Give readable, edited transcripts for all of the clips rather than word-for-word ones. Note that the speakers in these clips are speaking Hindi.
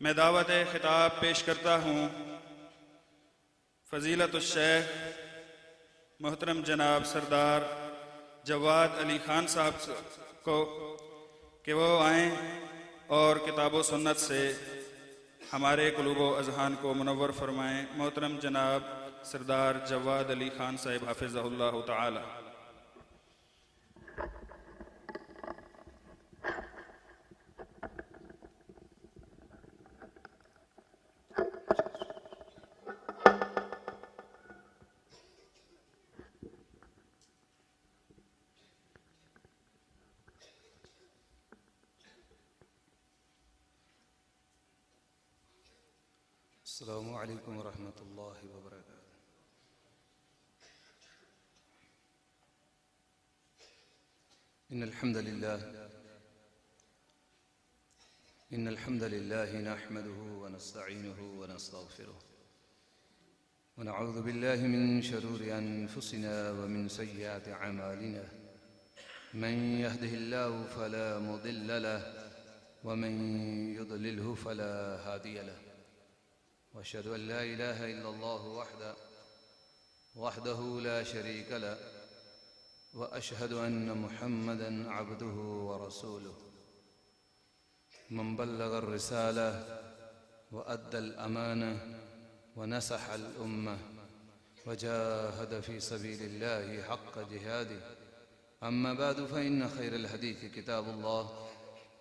मैं दावत खिताब पेश करता हूँ फ़ज़ीलतुश शेख मोहतरम जनाब सरदार जवाद अली ख़ान साहब को कि वो आएँ और किताब सुन्नत से हमारे क़ुलूब व अज़हान को मुनव्वर फरमाएँ। मोहतरम जनाब सरदार जवाद अली ख़ान साहब हाफ़िज़हुल्लाह ताला। अस्सलामु अलैकुम वरहमतुल्लाहि वबरकातुहू। इन्नल हम्दलिल्लाह नहमदुहु व नस्तईनुहु व नस्तगफिरुह व नऊज़ु बिल्लाहि मिन शुरूरि अनफुसिना व मिन सय्यिआति अमालिना मन यहदिहिल्लाहु फला मुदिल्ल लहु व मन युद्लिलहु फला हादिय लहु वअशहदु अन ला इलाहा इल्लल्लाहु वहदहु ला शरीक लहु वअशहदु अन्न मुहम्मदन अब्दुहु व रसूलुहु मन बल्लगर रिसालह व अद्दल अमानह व नसहल उम्मह व जाहद फी सबीलिल्लाहि हक़्क़ जिहादिह। अम्मा बाद फ़इन्न खैरल हदीस किताबुल्लाह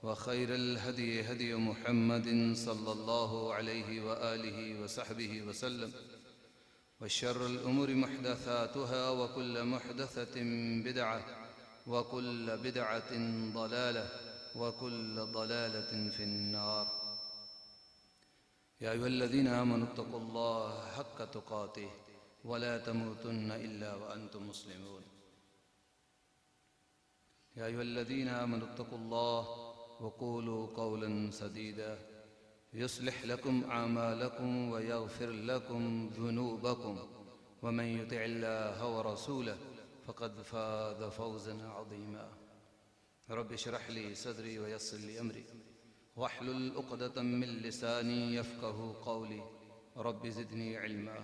व खैरल हदी हदी मुहम्मदिन सल्लल्लाहु अलैहि व आलिहि व सहबिहि व सल्लम व शर्रल उमूरि मुहदसातुहा व कुल्ल मुहदसतिन बिदअह व कुल्ल बिदअतिन ज़लालह व कुल्ल ज़लालतिन फिन्नार। या अय्युहल्लज़ीना आमनुत्तक़ुल्लाह हक़्क़ तुक़ातिह व ला तमूतुन्न इल्ला व अंतुम मुस्लिमून। या अय्युहल्लज़ीना आमनुत्तक़ुल्लाह वक़ूलू क़ौलन सदीदा युस्लिह लकुम आमालकुम व यग़फिर लकुम ज़ुनूबकुम व मन युतिइल्लाह व रसूलह फ़क़द फ़ाज़ फ़ौज़न अज़ीमा। रब्बि इश्रह ली सदरी व यस्सिर ली अमरी वहलुल उक़दतम मिन लिसानी यफ़क़हू क़ौली रब्बि ज़िदनी इल्मा।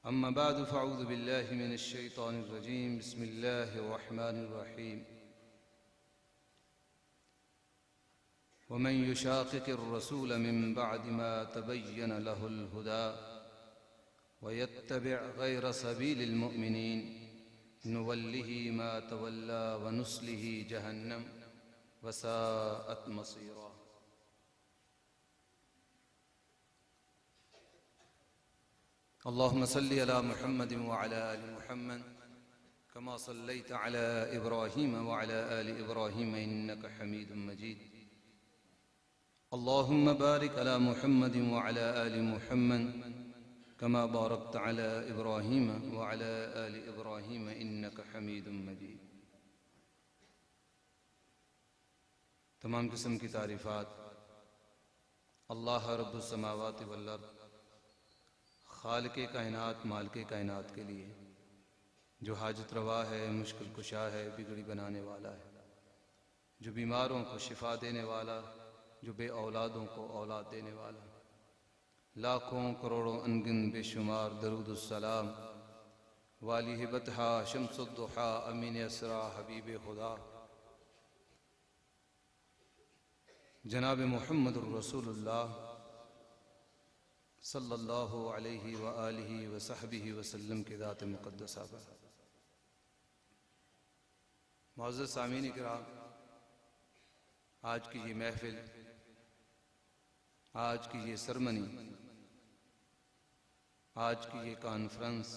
अम्मा बाद फ़अऊज़ु बिल्लाहि मिनश शैतानिर रजीम। बिस्मिल्लाहिर रहमानिर रहीम। वमन युशाक़िक़िर रसूल मिन बअदि मा तबय्यन लहुल हुदा वयत्तबि' गैर सबीलिल मुअमिनीन नुवल्लिहि मा तवल्ला व नुस्लिहि जहन्नम वसाअत मसीरा। अल्लाहुम्म सल्लि अला मुहम्मदिन व अला आलि मुहम्मद कमा सल्लैत अला इब्राहीम व अला आलि इब्राहीम इन्नका हमीदुम मजीद। अल्लाहुम्म बारिक अला मुहम्मदिन व अला आलि मुहम्मद कमा बारकत अला इब्राहीम व अला आलि इब्राहीम इन्नका हमीदुम मजीद। तमाम किस्म की तारीफ़ात अल्लाह रब्बुस समावाति वल अर्द खालिक़े कायनात मालिके कायनात के लिए, जो हाजत रवा है, मुश्किल कुशा है, बिगड़ी बनाने वाला है, जो बीमारों को शिफा देने वाला, जो बे औलादों को औलाद देने वाला। लाखों करोड़ों अनगिन बेशुमार दरूद सलाम वाली हिबतहा शम्सुद्दुहा अमीन असरा हबीब खुदा जनाब मुहम्मदुर रसूलुल्लाह सल्लल्लाहु अलैहि व आलिहि व सहबिहि वसल्लम के ज़ात मुक़द्दसा पर। मुअज़्ज़ज़ सामीन किराम, आज की ये महफिल, आज की ये सरमनी, आज की ये कॉन्फ्रेंस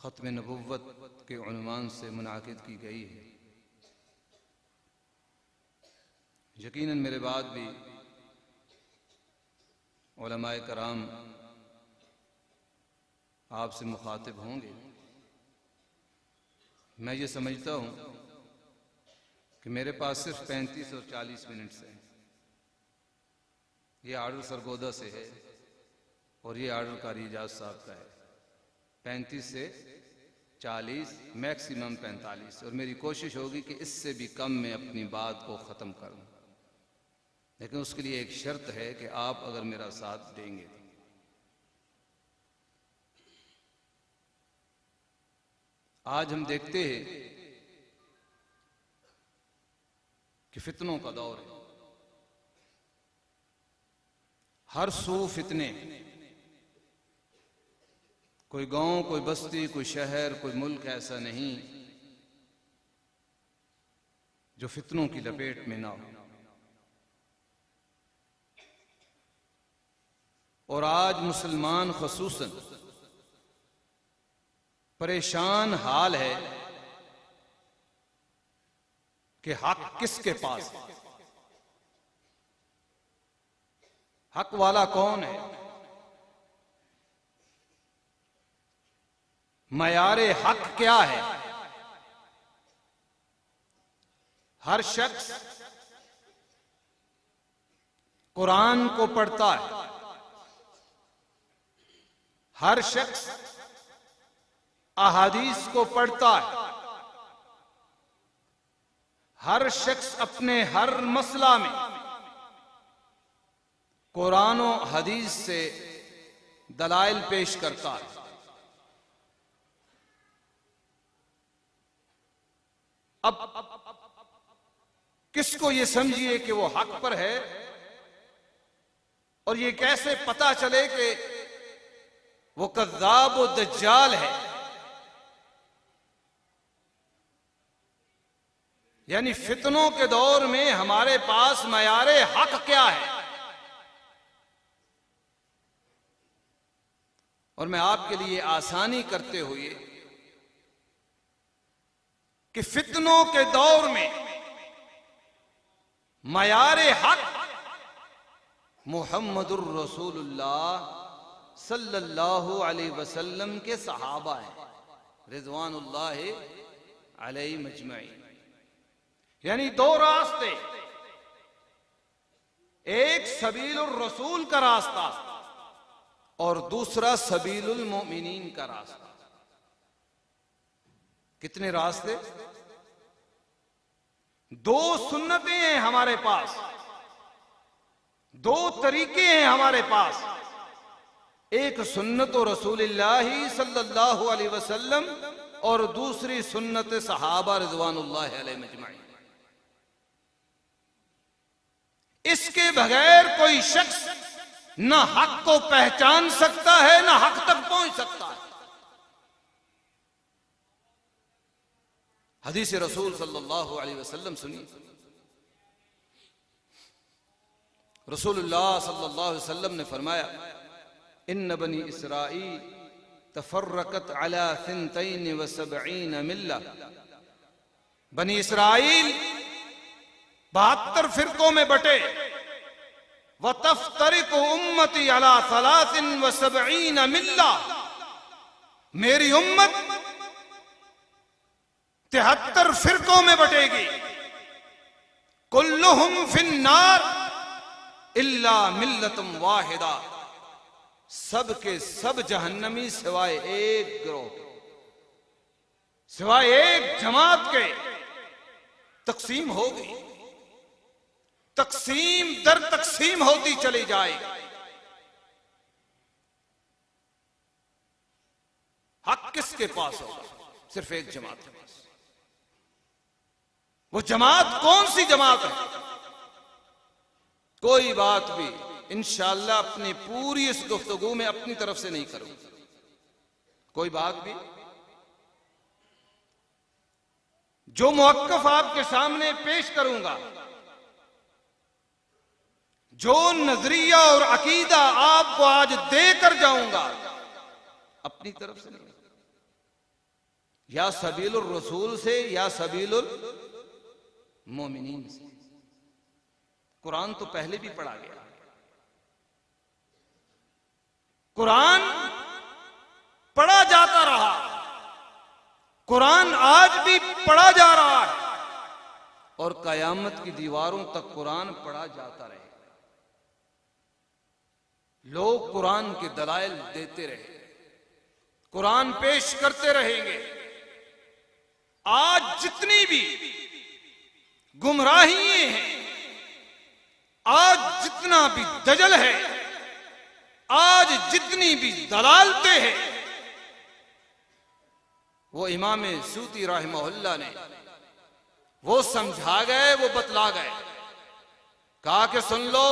ख़त्म नबुव्वत के उन्वान से मुनाकिद की गई है। यकीनन मेरे बाद भी उलमाए कराम आपसे मुखातिब होंगे। मैं ये समझता हूँ कि मेरे पास सिर्फ 35 और 40 मिनट से, ये आर्डर सरगोदा से है और ये आर्डर कारी इजाज साहब का है। 35 से 40, मैक्सिमम 45, और मेरी कोशिश होगी कि इससे भी कम में अपनी बात को ख़त्म करूं। लेकिन उसके लिए एक शर्त है कि आप अगर मेरा साथ देंगे। आज हम देखते हैं कि फितनों का दौर है, हर सू फितने, कोई गांव, कोई बस्ती, कोई शहर, कोई मुल्क ऐसा नहीं जो फितनों की लपेट में ना हो। और आज मुसलमान खसूसन परेशान हाल है कि हक किसके पास है, हक वाला कौन है, मयारे हक क्या है। हर शख्स कुरान को पढ़ता है, हर शख्स अहादीस को पढ़ता है, हर शख्स अपने हर मसला में कुरान और हदीस से दलाइल पेश करता है। अब किसको ये समझिए कि वो हक पर है, और ये कैसे पता चले कि वो कज़्ज़ाब और दज्जाल है। यानी फितनों के दौर में हमारे पास मयारे हक क्या है। और मैं आपके लिए आसानी करते हुए कि फितनों के दौर में मयारे हक मुहम्मदुर रसूलुल्लाह सल्लल्लाहु अलैहि वसल्लम के सहाबा हैं रिज़वानुल्लाहि अलैहि मजमईन। यानी दो रास्ते, एक सबीलुर रसूल का रास्ता और दूसरा सबीलुल मोमिनीन का रास्ता। कितने रास्ते? दो सुन्नतें हैं हमारे पास, दो तरीके हैं हमारे पास। एक सुन्नत रसूलिल्लाहि सल्लल्लाहु अलैहि वसल्लम और दूसरी सुन्नत सहाबा रिज़वानुल्लाहि अलैहि मजमईन। इसके बगैर कोई शख्स न हक को पहचान सकता है, न हक तक पहुंच सकता है। हदीस रसूल सल्लल्लाहु अलैहि वसल्लम सुनिए। रसूलुल्लाह सल्लल्लाहु अलैहि वसल्लम ने फरमाया, इन्न बनी इसराईल तफर्रकत अला सिंतैन व सबईन मिल्ला। बनी इसराईल 72 फिरकों में बटे। व तफ्तरिकु उम्मती अला सलासिन व सबईन मिल्ला। मेरी उम्मत 73 फिरकों में बटेगी। कुल्लुहुम फिन्नार इल्ला मिल्लतुम वाहिदा। सब के सब जहन्नमी सिवाय एक गिरोह, सिवाय एक जमात के तकसीम होगी। तकसीम दर तकसीम होती चली जाएगी। हक किसके पास होगा? सिर्फ एक जमात के पास। वो जमात कौन सी जमात है? कोई बात भी इंशाअल्लाह अपनी पूरी इस गुफ्तगू में अपनी तरफ से नहीं करूंगा। कोई बात भी जो मुवक्कफ आपके सामने पेश करूंगा, जो नजरिया और अकीदा आपको आज देकर जाऊंगा, अपनी तरफ से नहीं, या सबीलुर रसूल से या सबीलुल मोमिनीन से। कुरान तो पहले भी पढ़ा गया। कुरान पढ़ा जाता रहा, कुरान आज भी पढ़ा जा रहा है, और कयामत की दीवारों तक कुरान पढ़ा जाता रहेगा। लोग कुरान के दलाइल देते रहे, कुरान पेश करते रहेंगे। आज जितनी भी गुमराहियां हैं, आज जितना भी दजल है, आज जितनी भी दलालतें हैं, वो इमाम सूती रहमहुल्लाह ने वो समझा गए, वो बतला गए। कहा कि सुन लो,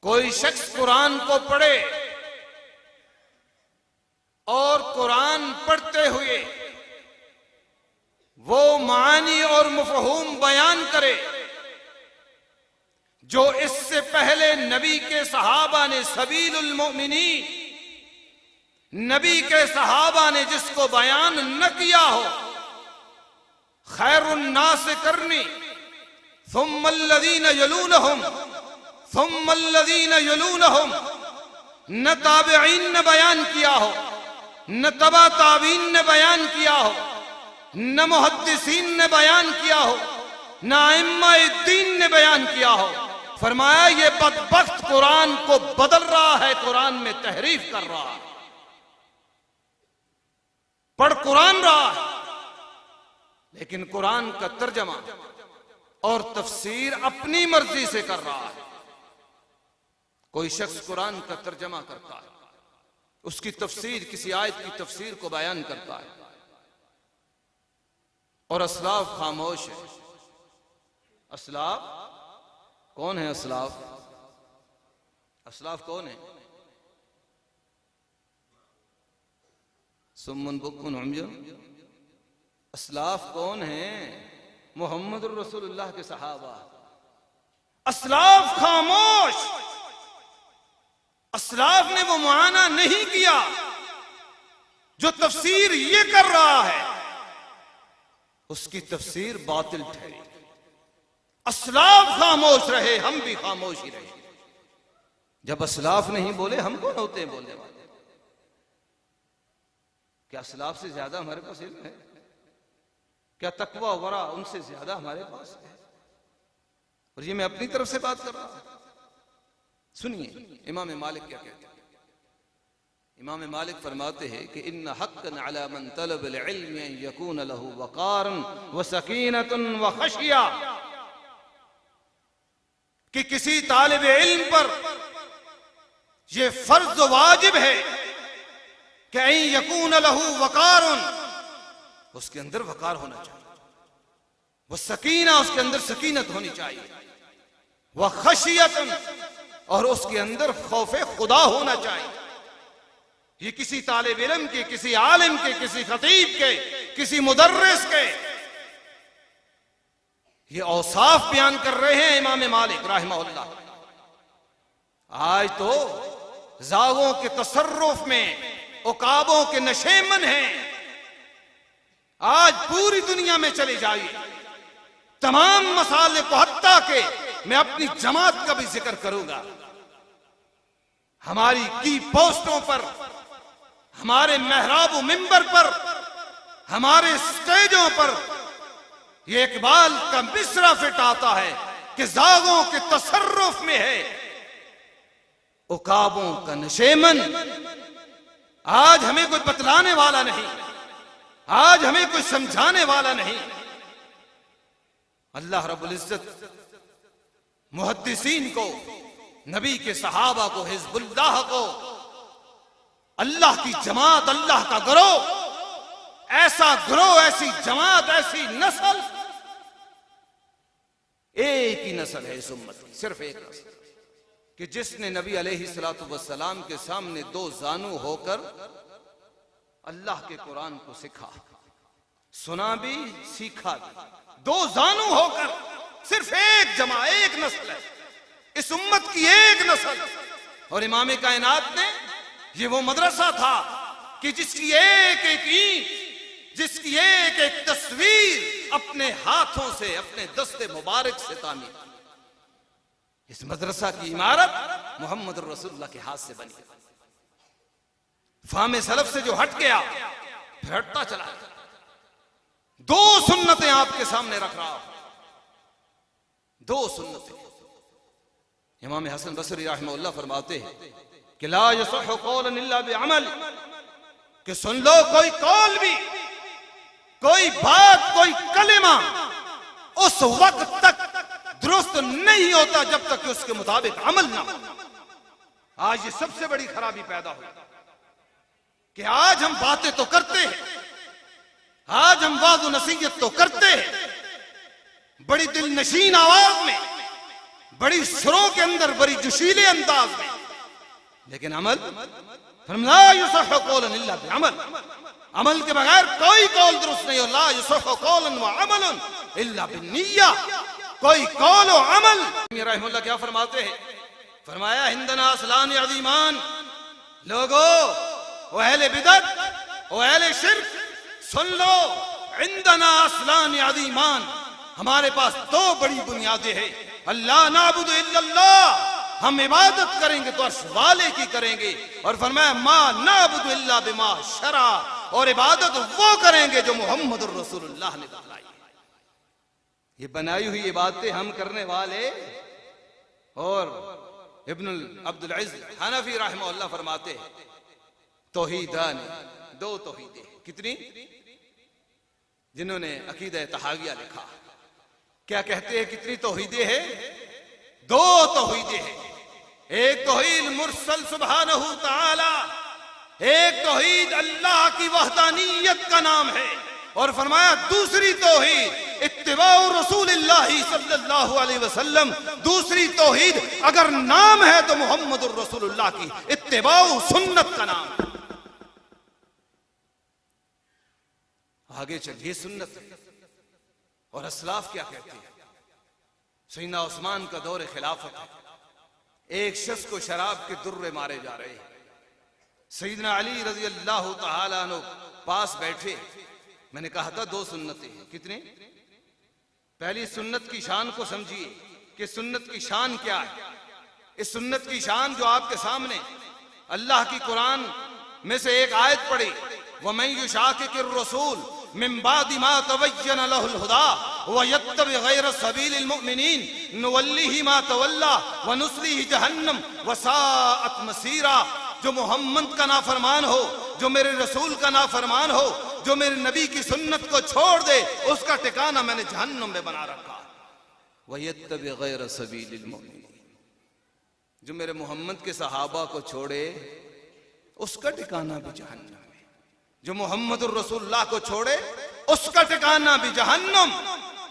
कोई शख्स कुरान को पढ़े और कुरान पढ़ते हुए वो मानी और मुफहूम बयान करे जो इससे पहले नबी के सहाबा ने सबीलुल मोमिनीन, नबी के सहाबा ने जिसको बयान न किया हो, खैरुन नास करनी सुम्मल्लज़ीन यलूनहुम सुम्मल्लज़ीन यलूनहुम, न ताबिईन ने बयान किया हो, न तबा ताबीन ने बयान किया हो, न मुहद्दिसीन ने बयान किया हो, न अइम्माए दीन ने बयान किया हो। फरमाया ये बदबख्त कुरान को बदल रहा है, कुरान में तहरीफ कर रहा है, पढ़ कुरान रहा है, लेकिन कुरान का तर्जमा और तफसीर अपनी मर्जी से कर रहा है। कोई शख्स कुरान का तर्जमा करता है, उसकी तफसीर, किसी आयत की तफसीर को बयान करता है, और असलाफ खामोश है। असलाफ कौन है? असलाफ, असलाफ कौन है? सुम्मुन बुक्मुन उम्युन। असलाफ कौन है? मोहम्मद रसूलुल्लाह के सहाबा। असलाफ खामोश, असलाफ ने वो मुआना नहीं किया जो तफसीर ये कर रहा है, उसकी तफसीर बातिल ठहरी। असलाफ खामोश रहे, हम भी खामोश ही रहे। जब असलाफ नहीं बोले, हम कौन होते हैं बोलने वाले? क्या असलाफ से ज्यादा हमारे पास इल्म है? क्या तकवा वरा उनसे ज्यादा हमारे पास है? और ये मैं अपनी तरफ से बात कर रहा हूं। सुनिए इमाम मालिक क्या कहते हैं। इमाम मालिक फरमाते हैं कि इन्न हक्कन अला मन तलबल इल्म अन यकून लहू वक़ारन व सकीनतुन व खशिया, कि किसी तालिब इल्म पर यह फर्ज वाजिब है कि अन यकून लहू वक़ारुन, उसके अंदर वक़ार होना चाहिए, वह सकीना, उसके अंदर सकीनत होनी चाहिए, वह खशियतन, और उसके अंदर खौफे खुदा होना चाहिए। ये किसी तालिब इल्म के, किसी आलिम के, किसी खतीब के, किसी मुदर्रिस के ये औसाफ बयान कर रहे हैं इमाम मालिक रहमहुल्लाह। आज तो जागों के तसर्रुफ में उकाबों के नशेमन हैं। आज पूरी दुनिया में चले जाइए, तमाम मसाले को, हत्ता के मैं अपनी जमात का भी जिक्र करूंगा, हमारी की पोस्टों पर, हमारे मेहराब मिंबर पर, हमारे स्टेजों पर ये इकबाल का मिसरा फिट आता है कि जागों के तसर्रुफ में है उकाबों का नशेमन। आज हमें कोई बतलाने वाला नहीं, आज हमें कोई समझाने वाला नहीं। अल्लाह रब्बुल इज्जत मुहद्दिसीन को, नबी के सहाबा को, हिज़्बुल्लाह को, अल्लाह की जमात, अल्लाह का गिरोह, ऐसा गिरोह, ऐसी जमात, ऐसी नस्ल, एक ही नस्ल है इस उम्मत की, सिर्फ एक नस्ल, कि जिसने नबी अलैहिस्सलातु वस्सलाम के सामने दो जानू होकर अल्लाह के कुरान को सीखा, सुना भी, सीखा भी, दो जानू होकर। सिर्फ एक जमा, एक नस्ल है इस उम्मत की, एक नस्ल। और इमाम कायनात ने ये वो मदरसा था कि जिसकी एक एक ईंट, जिसकी एक एक तस्वीर अपने हाथों से, अपने दस्ते मुबारक से तामीर। इस मदरसा की इमारत मोहम्मद रसूलुल्लाह के हाथ से बनी। फाहमे सलफ से जो हट गया फिर हटता चला। दो सुन्नतें आपके सामने रख रहा हूं, दो सुन्नतें। इमाम हसन बसरी रहमहुल्लाह फरमाते हैं कि ला यसहु कौलन इल्ला बिअमल, कि सुन लो, कोई कौल भी कोई बात, कोई कलिमा उस वक्त तक दुरुस्त नहीं होता जब तक कि उसके मुताबिक अमल ना हो। आज ये सबसे बड़ी खराबी पैदा हुई कि आज हम बातें तो करते हैं, आज हम वाज़ नसीहत तो करते हैं, बड़ी दिल नशीन आवाज में, बड़ी सुरों के अंदर, बड़ी जोशीले अंदाज में, लेकिन अमल ला युसह कौलन इल्ला बिअमल, अमल के बगैर कोई कौल दुरुस्त नहीं हो। ला युसह कौलन व अमलन इल्ला बिन्निया, कोई कौल व अमल। रहमतुल्लाह क्या फरमाते हैं? फरमाया हिंदना असलान अज़ीमान, लोगो ओ अहले बिदअत, ओ अहले शिर्क, सुन लो, हिंदना असलान अज़ीमान, हमारे पास दो बड़ी बुनियादें हैं। अल्लाह नाबुदु इल्लल्लाह, हम इबादत करेंगे तो अर्श वाले की करेंगे, और फरमाया मा नाबुदु इल्ला बिमा शरा, और इबादत वो करेंगे जो मोहम्मद रसूलुल्लाह ने बताई। ये बनाई हुई इबादतें हम करने वाले। और इब्नुल अब्दुल इज़्ज़ हनफी रहमहुल्लाह फरमाते हैं तौहीदान, दो तौहीदें। कितनी? जिन्होंने अकीदा तहाविया लिखा, क्या कहते हैं कितनी तौहीदें हैं? दो तौहीदें हैं। एक तौहीद मुरसल सुब्हानहू तआला, एक तौहीद अल्लाह की वहदानियत का नाम है, और फरमाया दूसरी तौहीद इत्तिबाउ रसूलिल्लाहि सल्लल्लाहु अलैहि वसल्लम, दूसरी तौहीद अगर नाम है तो मुहम्मदुर रसूलुल्लाह की इत्तिबाउ सुन्नत का नाम है। आगे चलिए सुन्नत और असलाफ क्या कहते हैं। सैयदना उस्मान का दौर खिलाफत है, एक शख्स को शराब के दुर्रे मारे जा रहे हैं। सैयदना अली रज़ी अल्लाह तआला अन्हु पास बैठे। मैंने कहा था दो सुन्नतें हैं। कितने? पहली सुन्नत की शान को समझिए कि सुन्नत की शान क्या है। इस सुन्नत की शान जो आपके सामने अल्लाह की कुरान में से एक आयत पढ़ी, वमन युशाकिकिर रसूल मिन बादि मा तबय्यन लहुल हुदा व यत्तबि गैर सबीलिल मुमिनीन नुवल्लिहि मा तवल्ला व नुस्लिहि जहन्नम व साअत मसीरा। जो मोहम्मद का नाफरमान हो, जो मेरे रसूल का नाफरमान हो, जो मेरे नबी की सुन्नत को छोड़ दे, उसका ठिकाना मैंने जहन्नम में बना रखा। वयत्तबि गैर सबीलिल मुमिनीन, जो मेरे मोहम्मद के सहाबा को छोड़े उसका ठिकाना भी जहन्नम है। जो मोहम्मद रसूलुल्लाह को छोड़े उसका ठिकाना भी जहन्नम।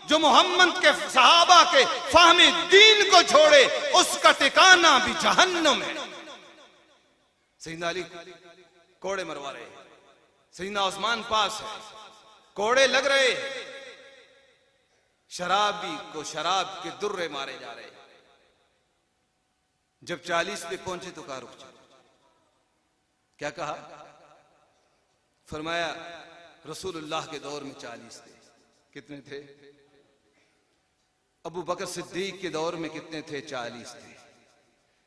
जो मोहम्मद के सहाबा के फाहमे दीन को छोड़े उसका ठिकाना भी जहन्नम है। सैयदना अली कोड़े मरवा रहे, सैयदना उस्मान पास है, कोड़े लग रहे, शराबी को शराब के दुर्रे मारे जा रहे। जब 40 पे पहुंचे तो कहा रुक जाओ। क्या कहा? फरमाया रसूलुल्लाह के दौर में 40 थे। कितने थे? अबू बकर सिद्दीक के दौर में कितने थे? 40 थे।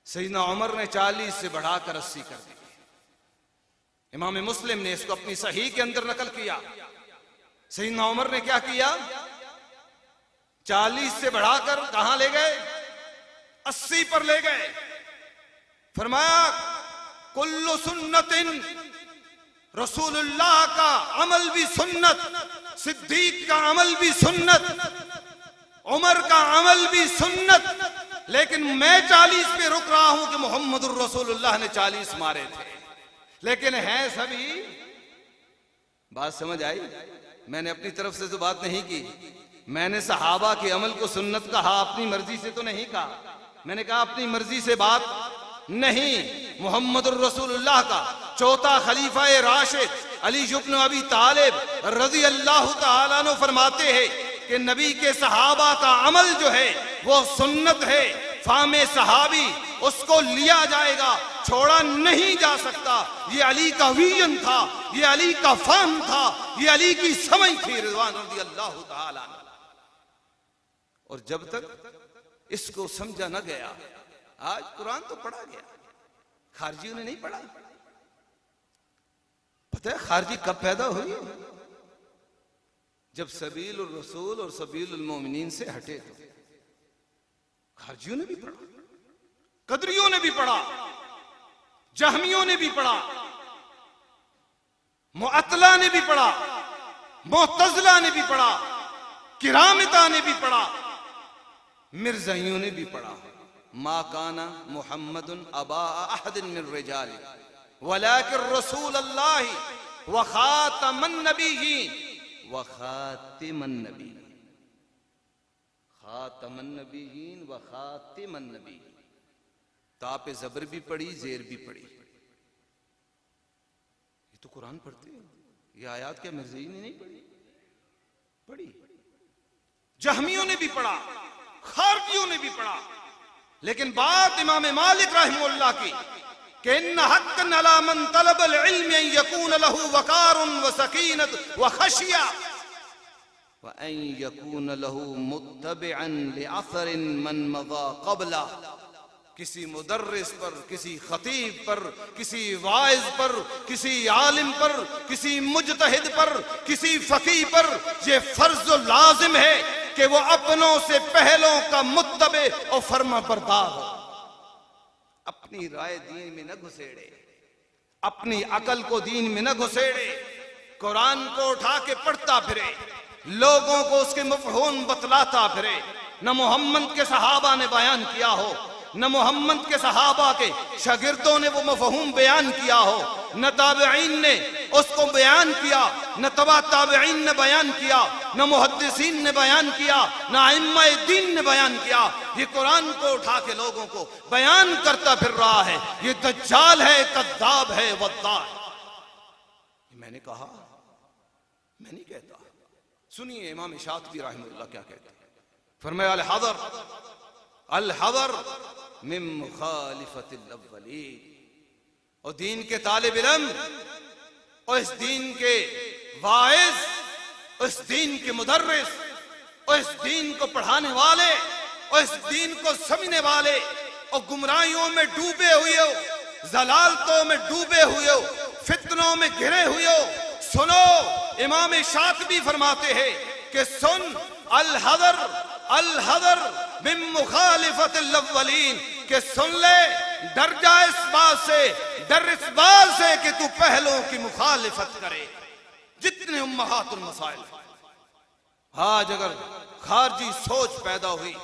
सैयदना उमर ने 40 से बढ़ाकर 80 कर दिए। इमाम मुस्लिम ने इसको अपनी सही के अंदर नकल किया। सैयदना उमर ने क्या किया? 40 से बढ़ाकर कहां ले गए? 80 पर ले गए। फरमाया कुल्लु सुन्नतिन, रसूलुल्लाह का अमल भी सुन्नत, सिद्दीक का अमल भी सुन्नत, उमर का अमल भी सुन्नत, लेकिन मैं 40 पे रुक रहा हूं कि मोहम्मद रसूलुल्लाह ने 40 मारे थे, लेकिन हैं सभी। बात समझ आई? मैंने अपनी तरफ से तो बात नहीं की, मैंने सहाबा के अमल को सुन्नत कहा, अपनी मर्जी से तो नहीं कहा। मैंने कहा अपनी मर्जी से बात नहीं। मोहम्मद रसूलुल्लाह का चौथा खलीफा राशिद अली इब्न अबी तालिब रज़ी अल्लाह तआला अन्हु फरमाते हैं कि नबी के सहाबा का अमल जो है वो सुन्नत है। फामे सहाबी उसको लिया जाएगा, छोड़ा नहीं जा सकता। ये अली का विजन था, ये अली का फहम था, ये अली की समझ थी रिज़वान रज़ी अल्लाह तआला अन्हु। और जब तक इसको समझा न गया, आज कुरान तो पढ़ा गया, खारजियों ने नहीं पढ़ा। पता है खारजी कब पैदा हुई? जब सबीलुर रसूल और सबीलुल मोमिनीन से हटे तो खारजियों ने भी पढ़ा, कदरियों ने भी पढ़ा, जहमियों ने भी पढ़ा, मुअत्तला ने भी पढ़ा, मुअतज़िला ने भी पढ़ा, किरामिता ने भी पढ़ा, मिर्ज़ाइयों ने भी पढ़ा। मा काना मुहम्मदुन अबा अहदिन मिन रिजाली वलाकिन रसूलुल्लाह व खातमन नबिय्यीन व खातिमन नबिय्यीन। खातमन नबिय्यीन व खातिमन नबिय्यीन। ता पे जबर भी पड़ी, जेर भी पड़ी। ये तो कुरान पढ़ते हैं, ये आयात क्या मिर्ज़ाई ने नहीं पढ़ी? पढ़ी। जहमियों ने भी पढ़ा, खारजियों ने भी पढ़ा। लेकिन बात इमाम मालिक रहमहुल्लाह की कि इन्न हक्कन अला मन तलबल इल्म अन यकून लहू वकारुन व सकीनत व खशिया व अन यकून लहू मुत्तबिअन लिअसरिन मन मज़ा क़बला। किसी मुदर्रिस पर, किसी खतीब पर, किसी वाइज पर, किसी आलिम पर, किसी मुजतहिद पर, किसी फकीह पर यह फर्ज लाजिम है कि वो अपनों से पहलों का मुत्तबे और फर्मा बरदार हो। अपनी राय दीन में न घुसेड़े, अपनी अकल को दीन में न घुसेड़े, कुरान को उठा के पढ़ता फिरे, लोगों को उसके मफ़हूम बतलाता फिरे। न मोहम्मद के सहाबा ने बयान किया हो, न मोहम्मद के सहाबा के शागिर्दों ने वो मफ़हूम बयान किया हो, न ताबईन ने उसको बयान किया, न तबा ताबईन ने बयान किया, न मुहद्दिसीन ने बयान किया, न अइम्माए दीन ने बयान किया। ये कुरान को उठा के लोगों को बयान करता फिर रहा है। ये दज्जाल है, कद्दाब है, वद्दाह। मैंने कहा, मैं नहीं कहता। सुनिए इमाम शातिबी रहमतुल्लाह क्या कहते हैं। फरमाया अल हज़र अल हज़र मिन मुखालिफतिल अव्वलीन। और दीन के तालिब इल्म और इस दीन के वाइज, इस दीन के मुदर्रिस और इस दीन को पढ़ाने वाले और इस दीन को समझने वाले और गुमराहियों में डूबे हुए हो, जलालतों में डूबे हुए हो, फितनों में घिरे हुए हो, सुनो इमाम शातिबी फरमाते हैं कि सुन अल हज़र मिन मुखालिफतिल अव्वलीन, के सुन ले, डर जा इस बात से, डर इस बात से कि तू पहलों की मुखालिफत करे। जितने उम्महातुल मसाइल आज अगर खारजी सोच पैदा हुई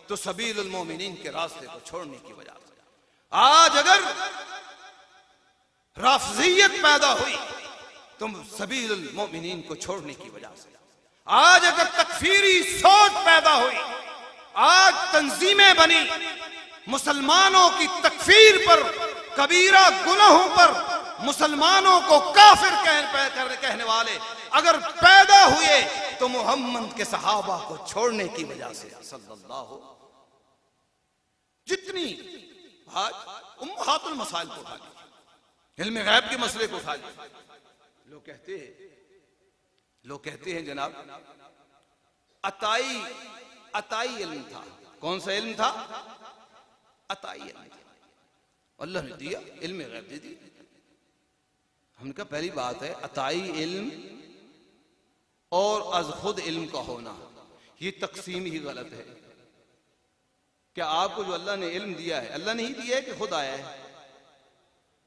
तो सबीलुल मोमिनीन के रास्ते को छोड़ने की वजह से, आज अगर राफजियत पैदा हुई तो सबीलुल मोमिनीन को छोड़ने की वजह से, आज अगर तकफीरी सोच पैदा हुई, आज तंजीमें बनी मुसलमानों की तकफीर पर, कबीरा गुनाहों पर, मुसलमानों को काफिर कहने वाले अगर पैदा हुए तो मोहम्मद के सहाबा को छोड़ने की वजह से सल्लल्लाहु। जितनी आज उम्महातुल मसाइल को उठा ली, इल्म गैब के मसले को उठा ली। लोग कहते हैं जनाब अताई इल्म था। कौन सा इल्म था? अताई इल्म। अल्लाह ने दिया, इल्म गैब दे दिया। हमने कहा पहली बात है अताई इल्म और अज खुद इल्म का होना, ये तकसीम ही गलत है। क्या आपको जो अल्लाह ने इल्म दिया है, अल्लाह ने ही दिया है कि खुद आया है?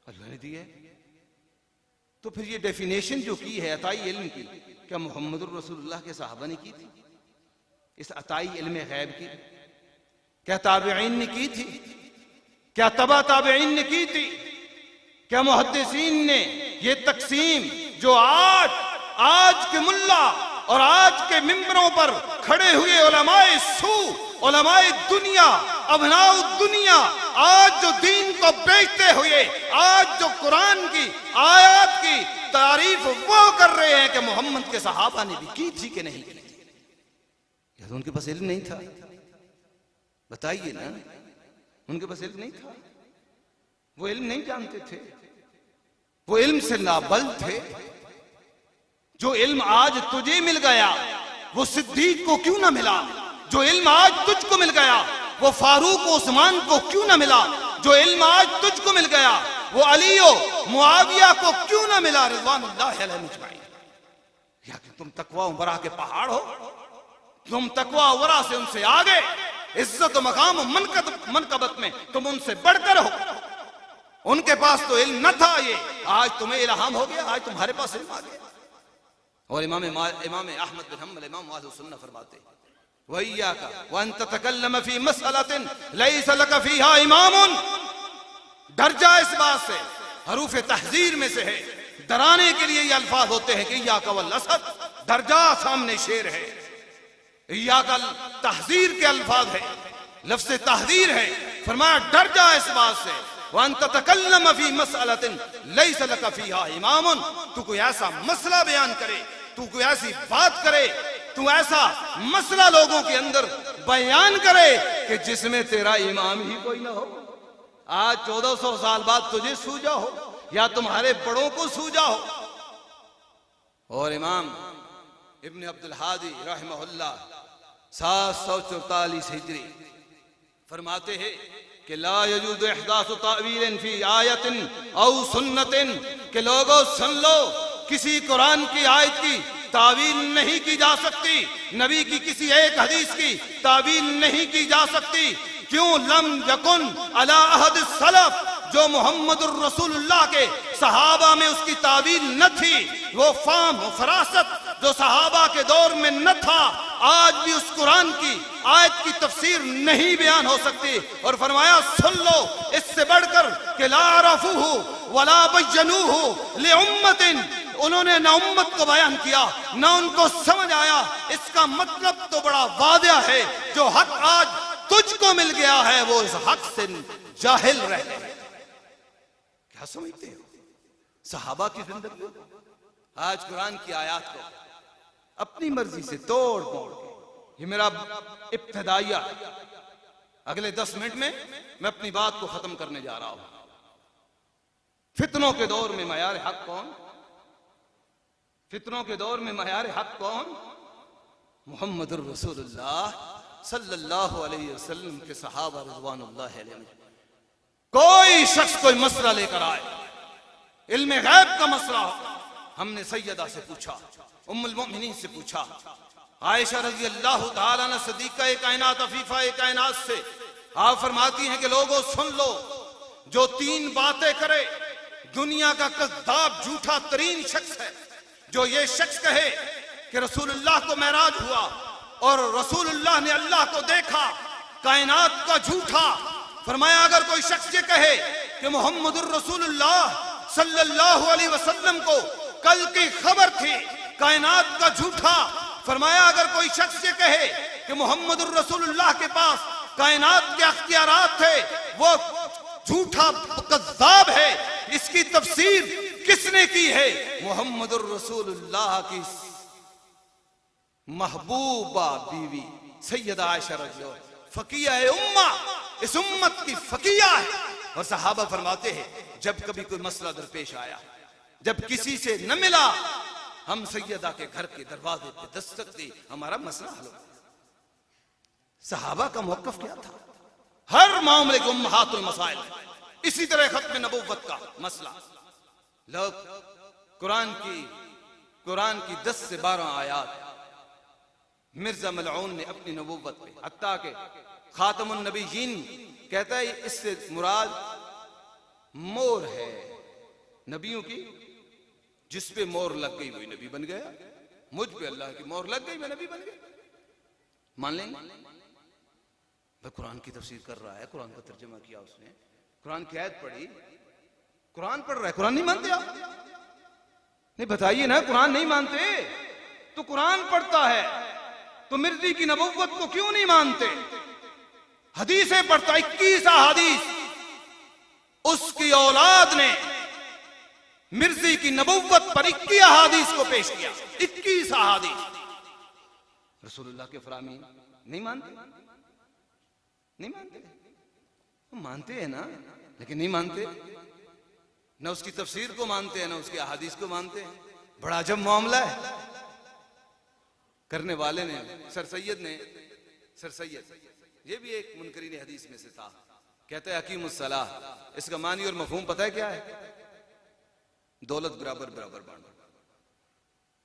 अल्लाह ने दिया है। तो फिर ये डेफिनेशन जो की है अताई इल्म की, क्या मुहम्मदुर रसूलुल्लाह के सहाबा ने की थी इस अताई इल्म गैब की? क्या ताबईन ने की थी? क्या तबा ताबईन ने की थी? क्या मुहद्दिसीन ने ये तकसीम जो आज के मुल्ला और आज के मिंबरों पर खड़े हुए उलमाए सू, उलमाए दुनिया, अबनाउ दुनिया, आज जो दीन को बेचते हुए आज जो कुरान की आयत की तारीफ वो कर रहे हैं कि मोहम्मद के सहाबा ने भी की थी कि नहीं की थी? या तो उनके पास इल्म नहीं था? बताइए ना, उनके पास इल्म नहीं था? वो इल्म नहीं जानते थे? वो इल्म से नाबल थे? जो इल्म आज तुझे मिल गया वो सिद्दीक को क्यों ना मिला? जो इल्म आज तुझको मिल गया वो फारूक उस्मान को क्यों ना मिला? जो इल्म आज तुझको मिल गया वो अली मुआविया को क्यों ना मिला? रिज़वानुल्लाहि अलैहिम अजमईन। या कि तुम तकवा वरा के पहाड़ हो, तुम तकवा वरा से उनसे आगे, इज्जत मकाम मनकबत में तुम उनसे बढ़कर हो। उनके पास तो इल्म न था, ये आज तुम्हें इल्हाम हो गया, आज तुम्हारे पास इल्म आ गया। और इमाम अहमद बिन हम्बल इमाम अहलुस सुन्नह फरमाते वइयाका व अन ततकल्लम फी मसअलतिन लैसा लक फीहा इमामुन, डर जा इस बात से, हरूफ तहजीर में से है, डराने के लिए ये अल्फाज होते हैं कि इय्याका वल असद, डर जा सामने शेर है। इय्याका तहजीर के अल्फाज है, लफ्ज़ तहजीर है, फरमाया डर जा इस बात से, व अन ततकल्लम फी मसअलतिन लैसा लक फीहा इमामुन, तू कोई ऐसा मसला बयान करे, तू कोई ऐसी बात करे, तू ऐसा मसला लोगों के अंदर बयान करे कि जिसमें तेरा इमाम ही कोई ना हो। आज 1400 साल बाद तुझे सूझा हो या तुम्हारे बड़ों को सूझा हो। और इमाम इब्न अब्दुल हादी रहमहुल्लाह 744 हिजरी फरमाते हैं कि ला यजूज़ु इहदासु तावीलिन फी आयतिन औ सुन्नतिन, कि लोगों सुन लो, किसी कुरान की आयत की तावील नहीं की जा सकती, नबी की किसी एक हदीस की तावील नहीं की जा सकती। क्यों? लम यकुन अला अहद सलफ, जो मोहम्मदुर रसूलुल्लाह के सहाबा में उसकी तावील न थी, वो फाम फरासत जो सहाबा के दौर में न था, आज भी उस कुरान की आयत की तफसीर नहीं बयान हो सकती। और फरमाया सुन लो, इससे बढ़कर कि ला रफूहु वला बय्यनूहु लिउम्मतिन, उन्होंने न उम्मत को बयान किया न उनको समझ आया। इसका मतलब तो बड़ा वादिया है, जो हक आज तुझको मिल गया है वो इस हक से जाहिल रह गए। क्या समझते हो? सहाबा की जिंदगी, आज कुरान की आयत को अपनी मर्जी से तोड़ तोड़ के, ये मेरा इब्तिदाइया, अगले 10 मिनट में मैं अपनी बात को खत्म करने जा रहा हूं। फितनों के दौर में मयार हक कौन? फितनों के दौर में मयार हक कौन? मुहम्मदुर रसूलुल्लाह सल्लल्लाहु अलैहि वसल्लम के सहाबा रिज़वानुल्लाह अलैहिम। कोई शख्स कोई मसला लेकर आए, इल्म गैब का मसला हो, हमने सैयदा से पूछा, उम्मुल मोमिनीन से पूछा, आयशा रज़ी अल्लाह तआला अन्हा सदीक़ा कायनात अफीफा कायनात से, आप फरमाती हैं कि लोगों सुन लो, जो 3 बातें करे दुनिया का कज़्ज़ाब झूठा तरीन शख्स है। जो ये शख्स कहे कि रसूलुल्लाह को मेराज हुआ और रसूलुल्लाह ने अल्लाह को देखा, कायनात का झूठा। फरमाया अगर कोई शख्स ये कहे कि मोहम्मदुर रसूलुल्लाह सल्लल्लाहु अलैहि वसल्लम को कल की खबर थी, कायनात का झूठा। फरमाया अगर कोई शख्स ये कहे कि मोहम्मदुर रसूलुल्लाह के पास कायनात के अख्तियारात थे, वो झूठा कज़्ज़ाब है। इसकी तफसीर किसने की है? मोहम्मदुर रसूलुल्लाह की महबूबा बीवी सैयदा आयशा रज़ी अल्लाह, फकीहा है उम्मा, इस उम्मत की फकीहा है। और सहाबा फरमाते हैं जब कभी कोई मसला दरपेश आया, जब किसी से न मिला, हम सैयदा के घर के दरवाजे पे दस्तक दी, हमारा मसला हल हो। सहाबा का मौक़िफ़ क्या था? हर मामले को उम्महातुल मसाइल। इसी तरह खत्म नबुव्वत का मसला, लोग कुरान की 10 से 12 आयात मिर्जा मलऊन ने अपनी नबुव्वत पे, हत्ता के खातमुन नबीयीन कहता है इससे मुराद मोर है नबियों की, जिस पे मोर लग गई वही नबी बन गया। मुझ पे अल्लाह की मोर लग गई, मैं नबी बन गया। मान लेंगे? वह कुरान की तफसीर कर रहा है, कुरान का तर्जुमा किया उसने, कुरान की आयत पढ़ी, कुरान पढ़ रहा है, कुरान नहीं मानते आप? नहीं बताइए ना, कुरान नहीं मानते तो कुरान पढ़ता है तो मिर्जी की नबुव्वत को क्यों नहीं मानते? हदीसें पढ़ता, 21 अहादीस उसकी औलाद ने मिर्जी की नबुव्वत पर 21 अहादीस को पेश किया। 21 अहादीस रसूलुल्लाह के फरामीन नहीं मानते? नहीं मानते? मानते हैं ना, लेकिन नहीं मानते। न उसकी तफसीर को मानते हैं, न उसकी अहादीस को मानते हैं। बड़ा अजब मामला है। करने वाले ने सर सैयद ये भी एक मुनकरीन हदीस में से था, कहता है अकीमुस्सलाह, इसका मानी और मफहूम पता है क्या है? दौलत बराबर बराबर बांटो।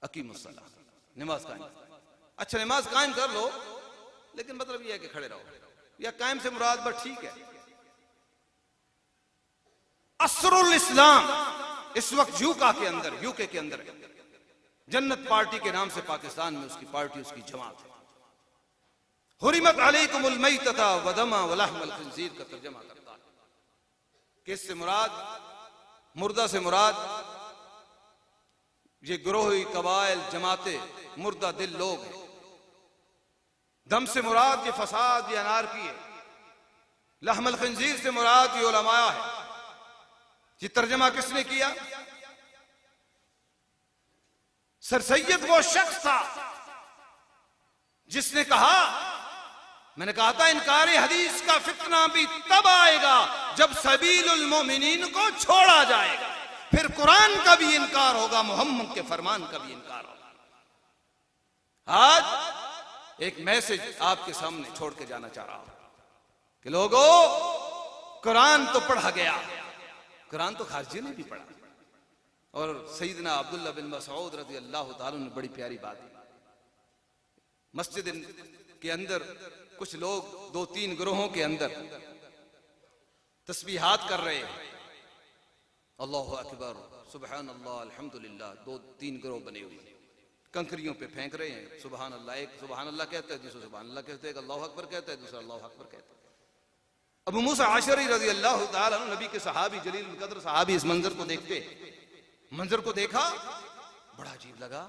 अकीमुस्सलाह, नमाज कायम। अच्छा नमाज कायम कर लो, लेकिन मतलब यह है कि खड़े रहो, या कायम से मुराद बस ठीक है। असरुल इस्लाम इस वक्त यूके के अंदर जन्नत पार्टी के नाम से पाकिस्तान में उसकी पार्टी, उसकी जमात है। हुरिमत अलैकुमुल मैतता व दमा व लहमुल खिंजीर का तर्जमा करता है कि इससे मुराद, मुर्दा से मुराद ये ग्रोही, कबाइल, जमाते, मुर्दा दिल लोग हैं। दम से मुराद ये फसाद, ये अनारकी है। लहमुल खिंजीर से मुराद ये उलमा है। ये तर्जमा किसने किया? सर सैयद वो शख्स था जिसने कहा, मैंने कहा था इनकार हदीस का फितना भी तब आएगा जब सबीलुल मोमिनीन को छोड़ा जाएगा, फिर कुरान का भी इनकार होगा, मोहम्मद के फरमान का भी इनकार होगा। आज एक मैसेज आपके सामने छोड़ के जाना चाह रहा हूं कि लोगों, कुरान तो पढ़ा गया, कुरान तो खारजी ने भी पढ़ा। और सैयदना अब्दुल्लाह बिन मसऊद रज़ी अल्लाह ताला ने बड़ी प्यारी बात की। मस्जिद के अंदर कुछ लोग 2-3 ग्रोहों के अंदर तस्बीहात कर रहे हैं, अल्लाहु अकबर, सुबहान अल्लाह, अल्हम्दुलिल्लाह। 2-3 ग्रोह बने हुए कंकरियों पे फेंक रहे हैं। सुबहान अल्लाह, एक सुबहान अल्लाह कहता है, दूसरा सुबहान अल्लाह कहता है, एक अल्लाहु अकबर कहता है, दूसरा अल्लाहु अकबर कहता है। अबू मूसा आशरी रज़ी अल्लाह ताला अन्हु, नबी के सहाबी, जलील कद्र सहाबी, इस मंजर को देखते, मंजर को देखा, बड़ा अजीब लगा।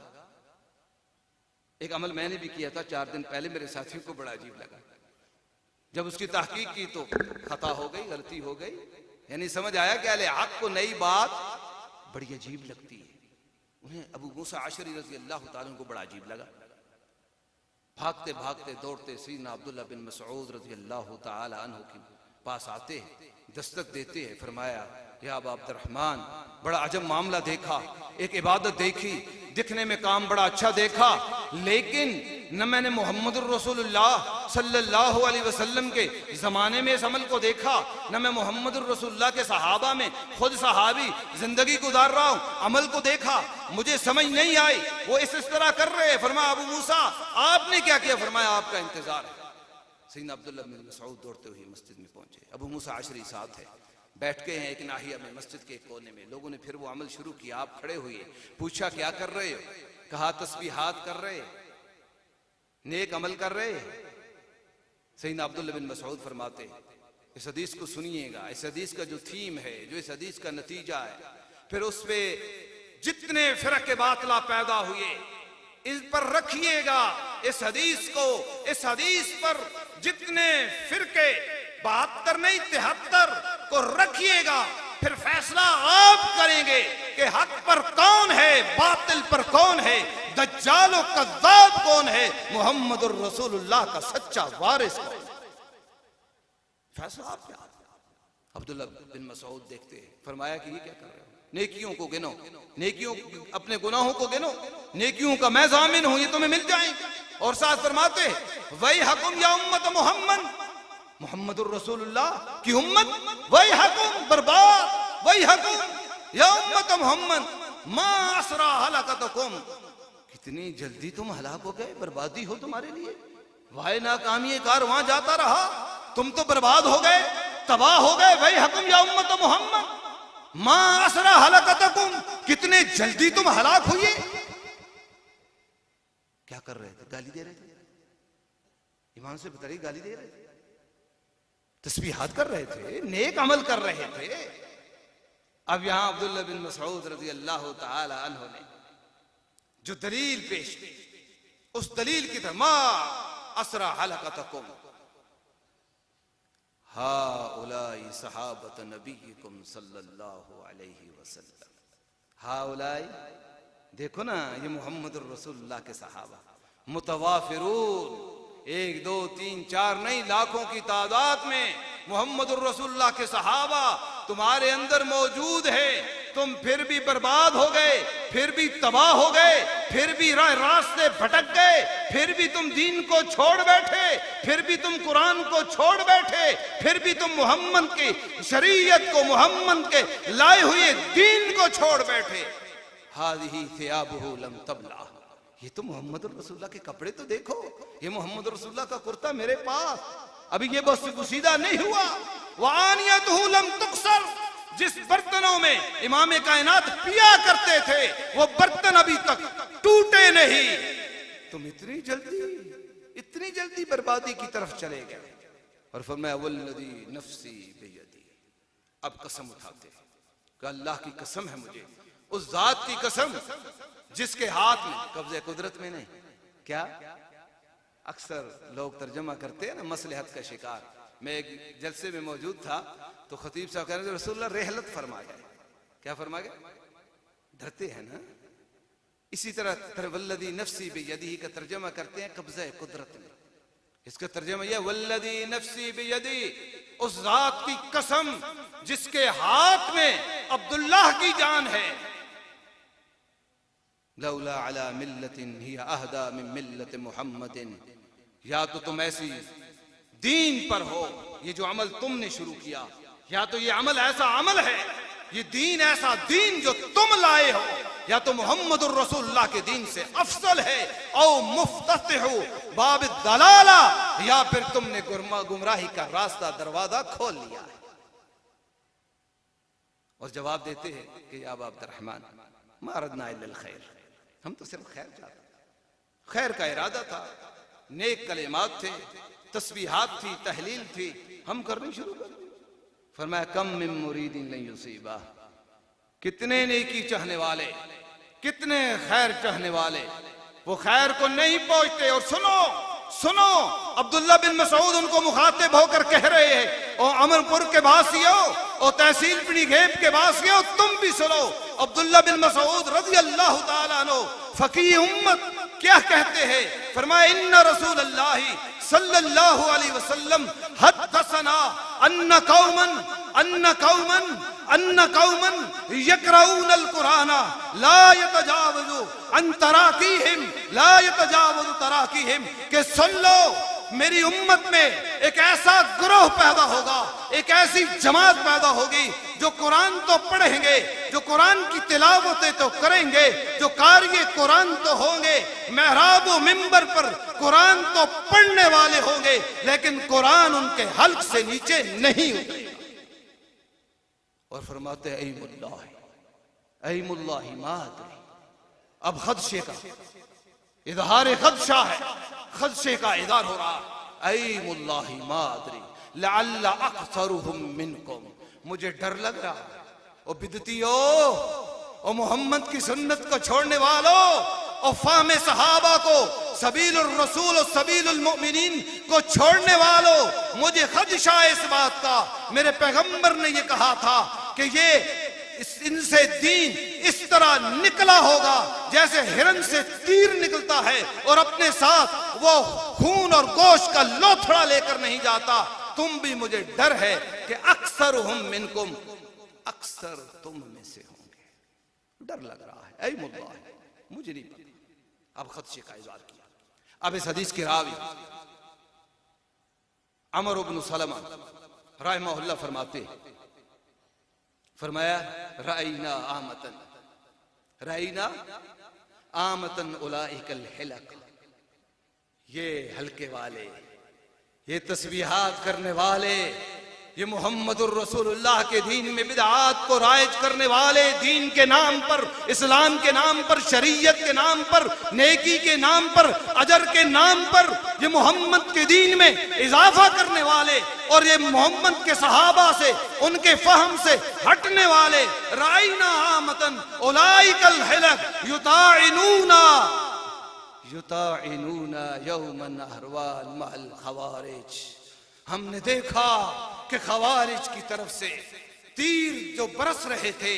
एक अमल मैंने भी किया था 4 दिन पहले, मेरे साथियों को बड़ा अजीब लगा। जब उसकी तहकीक की तो खता हो गई, गलती हो गई, यानी समझ आया कि अहले हक को नई बात बड़ी अजीब लगती है। उन्हें अबू मूसा आशरी रज़ी अल्लाह ताला को बड़ा अजीब लगा। भागते भागते दौड़ते सैयदना अब्दुल्लाह बिन मसऊद रज़ी अल्लाह ताला अन्हु के पास आते हैं, दस्तक देते हैं। फरमाया, या अबा अब्दुर्रहमान, बड़ा अजब मामला देखा, एक इबादत देखी, दिखने में काम बड़ा अच्छा देखा, लेकिन न मैंने मोहम्मद रसूलुल्लाह सल्लल्लाहु अलैहि वसल्लम के जमाने में इस अमल को देखा, न मैं मोहम्मद रसूलुल्लाह के सहाबा में खुद सहाबी जिंदगी गुजार रहा हूं, अमल को देखा, मुझे समझ नहीं आई, वो इस तरह कर रहे हैं। फरमाया, अबू मूसा आपने क्या किया? फरमाया, आपका इंतजार है। सैयदना अब्दुल्लाह बिन मसऊद दौड़ते हुए मस्जिद में पहुंचे। अबू मूसा आशरी साथ है, बैठ के हैं एक नाहिया में, मस्जिद के एक कोने में। लोगों ने फिर वो अमल शुरू किया। आप खड़े हुए, पूछा क्या कर रहे हो? कहा तस्बीहात कर रहे, नेक अमल कर रहे। सैयदना अब्दुल्लाह बिन मसऊद फरमाते, इस हदीस को सुनिएगा, इस हदीस का जो थीम है, जो इस हदीस का नतीजा है, फिर उस पे जितने फिरके बातिला पैदा हुए इस पर रखिएगा। इस हदीस को, इस हदीस पर जितने फिरके 72 नहीं 73 को रखिएगा, फिर फैसला आप करेंगे कि हक पर कौन है, बातिल पर कौन है, दज्जाल और कज़्ज़ाब कौन है, मुहम्मदुर रसूलुल्लाह का सच्चा वारिस कौन है। फैसला आप क्या? अब्दुल्लाह बिन मसऊद देखते हैं, फरमाया कि ये क्या कर रहे हो? नेकियों को गिनो, नेकियों, अपने गुनाहों को गिनो, नेकियों का मैं जामिन हूं, ये तुम्हें मिल जाएंगे। और साथ फरमाते हैं, वही हकुम या उम्मत मोहम्मद, मोहम्मदुर रसूलुल्लाह की उम्मत, वही हकुम बर्बाद, वही हकुम या उम्मत मोहम्मद, मा असरा हलाकतकुम, कितनी जल्दी तुम हलाक हो गए, बर्बादी हो तुम्हारे लिए, वाह नाकामी कार वहां जाता रहा, तुम तो बर्बाद हो गए, तबाह हो गए। वही हकुम या उम्मत मोहम्मद, मा असरा हलाकतकुम, कितने जल्दी तुम हलाक हुए। क्या कर रहे थे? गाली दे रहे थे, ईमान से बताइए, गाली दे रहे थे, तस्बीहात कर रहे थे, नेक अमल कर रहे थे। अब यहां अब्दुल्लाह बिन मसऊद रज़ी अल्लाह ताला अन्हु ने जो दलील पेश की, उस दलील की तरह, मा असरा हलाकतकुम हाउलाई सहाबत नबीकुम सल्लल्लाहु अलैहि वसल्लम। हाउलाई, देखो ना, ये मुहम्मद रसूलुल्लाह के सहाबा, मुतवाफिरून, 1 2 3 4 नहीं, लाखों की तादाद में मोहम्मद रसूलुल्लाह के सहाबा तुम्हारे अंदर मौजूद है। तुम फिर भी बर्बाद हो गए, फिर भी तबाह हो गए, फिर भी रास्ते भटक गए, फिर भी तुम दीन को छोड़ बैठे, फिर भी तुम कुरान को छोड़ बैठे, फिर भी तुम मोहम्मद की शरीयत को, मोहम्मद के लाए हुए दीन को छोड़ बैठे। हादिही थियाबुहु लम तबला, ये तो मोहम्मद रसूलुल्लाह के कपड़े तो देखो, ये मोहम्मद रसूलुल्लाह का कुर्ता मेरे पास, अभी ये बस गुसीदा नहीं हुआ। वानियतुहु लम तुक्सर, जिस बर्तनों में इमाम कायनात पिया करते थे, वो बर्तन अभी तक टूटे नहीं। तुम इतनी जल्दी बर्बादी की तरफ चले गए। और फरमाया वल्लदी नफ्सी बियदी। अब कसम उठाते हैं कि अल्लाह की कसम है मुझे, उस जात की कसम जिसके हाथ में, कब्जे कुदरत में नहीं। क्या अक्सर लोग तर्जमा करते हैं ना मसलहत का शिकार। मैं एक जलसे में मौजूद था तो खतीब साहब कह रहे थे रसूलुल्लाह रेहलत फरमा गए। क्या फरमा गए? डरते हैं ना। इसी तरह वल्लदी नफ्सी बियदी का तर्जमा करते हैं कब्जे कुदरत में। इसका तर्जमा यह वल्लदी नफ्सी बियदी, उस जात की कसम जिसके हाथ में अब्दुल्लाह की जान है। लौला अला मिल्लतिन हिया अहदा मिन मिल्लत मुहम्मदिन, या तो तुम ऐसी दीन पर हो, ये जो अमल तुमने शुरू किया, या तो ये अमल ऐसा अमल है, ये दीन ऐसा दीन जो तुम लाए हो, या तो मोहम्मदुर रसूलुल्लाह के दीन से अफसल है। औ मुफ्ततिहु बाब दलाला, या फिर तुमने गुमराही का रास्ता दरवाजा खोल लिया है। और जवाब देते हैं कि या अबा अब्दुर्रहमान मा अरदना इल्ला खैर, हम तो सिर्फ खैर चाहते, खैर का इरादा था, नेक कलिमात थे, तस्बीहात थी, तहलील थी, हम करनी शुरू कर दी। फरमाया कम मिन मुरीदिन लन युसीबा, कितने नेकी चाहने वाले, कितने खैर चाहने वाले, वो खैर को नहीं पहुंचते। और सुनो अब्दुल्ला बिन मसूद उनको मुखातिब होकर कह रहे हैं, और अमरपुर के वासियों और तहसील पिणीघेब के वासियों, तुम भी सुनो। अब्दुल्ला बिन मसूद रज़ी अल्लाह ताला अन्हु फकीह उम्मत क्या कहते हैं? फरमाया इन्ना रसूलल्लाह सल्लल्लाहु अलैहि वसल्लम हद्दसना अन्न कौमन यक़रऊन अल-कुराना ला यतजावज़ु अन तराकीहिम, के सुन लो मेरी उम्मत में एक ऐसा ग्रोह पैदा होगा, एक ऐसी जमात पैदा होगी जो कुरान तो पढ़ेंगे, जो कुरान की तिलावतें तो करेंगे, जो कार्य कुरान तो होंगे, मेहराब व मिंबर पर कुरान तो पढ़ने वाले होंगे, लेकिन कुरान उनके हल्क से नीचे नहीं उतरेगा। और फरमाते हैं ऐमुल्लाह मादरी, अब खदशे का इजहार खदशा है, खदशे का इजहार हो रहा है। ऐमुल्लाह मादरी लअल्ला अक्सरुहुम मिनकुम, मुझे डर लग रहा है ओ बिदतियो, ओ मोहम्मद की सुन्नत को छोड़ने वालों, और फाहम सहाबा को, सबीलुर रसूल और सबीलुल मोमिनीन को छोड़ने वालों, मुझे खदशा है इस बात का। मेरे पैगंबर ने ये कहा था कि ये इनसे दीन इस तरह निकला होगा जैसे हिरन से तीर निकलता है, और अपने साथ वो खून और गोश्त का लोथड़ा लेकर नहीं जाता। तुम भी, मुझे डर है कि अक्सरुहुम मिनकुम, अक्सर तुम में से होंगे। डर लग रहा है, ऐ मुल्ला, मुझे नहीं पता। अब खदशे का इज़हार किया। अब इस हदीस के रावी अमर इब्न सलमा रहमहुल्लाह फरमाते, फरमाया राइना आमतन उलाइकल हिलक, ये हल्के वाले, ये तस्बीहात करने वाले, ये मोहम्मदुर रसूलुल्लाह के दीन में बिदआत को राइज करने वाले, दीन के नाम पर, इस्लाम के नाम पर, शरीयत के नाम पर, नेकी के नाम पर, अजर के नाम पर, ये मोहम्मद के दीन में इजाफा करने वाले, और ये मोहम्मद के सहाबा से, उनके फहम से हटने वाले, राइना आमतन उलाइकल हिलक युताइनूना यौमन अहरवाल महल खवारिज, हमने देखा कि खवारिज की तरफ से तीर जो बरस रहे थे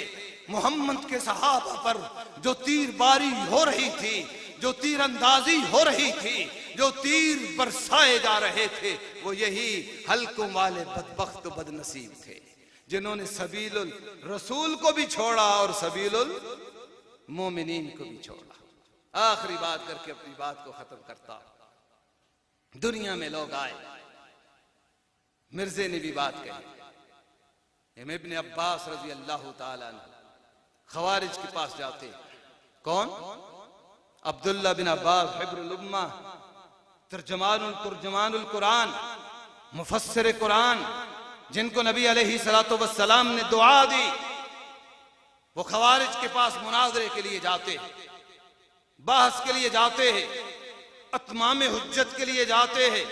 मोहम्मद के सहाबा पर, जो तीरबारी हो रही थी, जो तीरंदाजी हो रही थी, जो तीर बरसाए जा रहे थे, वो यही हल्कों वाले बदबख्त बदनसीब थे जिन्होंने सबीलुल रसूल को भी छोड़ा और सबीलुल मोमिनीन को भी छोड़ा। आखिरी बात करके अपनी बात को खत्म करता। दुनिया में लोग आए, मिर्जे ने भी बात कही, इब्न अब्बास रजी अल्लाह ताला अन्हु खवारिज के पास जाते। कौन? अब्दुल्ला बिन अब्बास हिब्रुल उम्मा, तुर्जमानुल कुरान, मुफस्सिर कुरान, जिनको नबी अलैहि सलातो वस्सलाम ने दुआ दी, वो खवारिज के पास मुनाजरे के लिए जाते। बहस के लिए जाते हैं, अतमाम हुज्जत के लिए जाते हैं।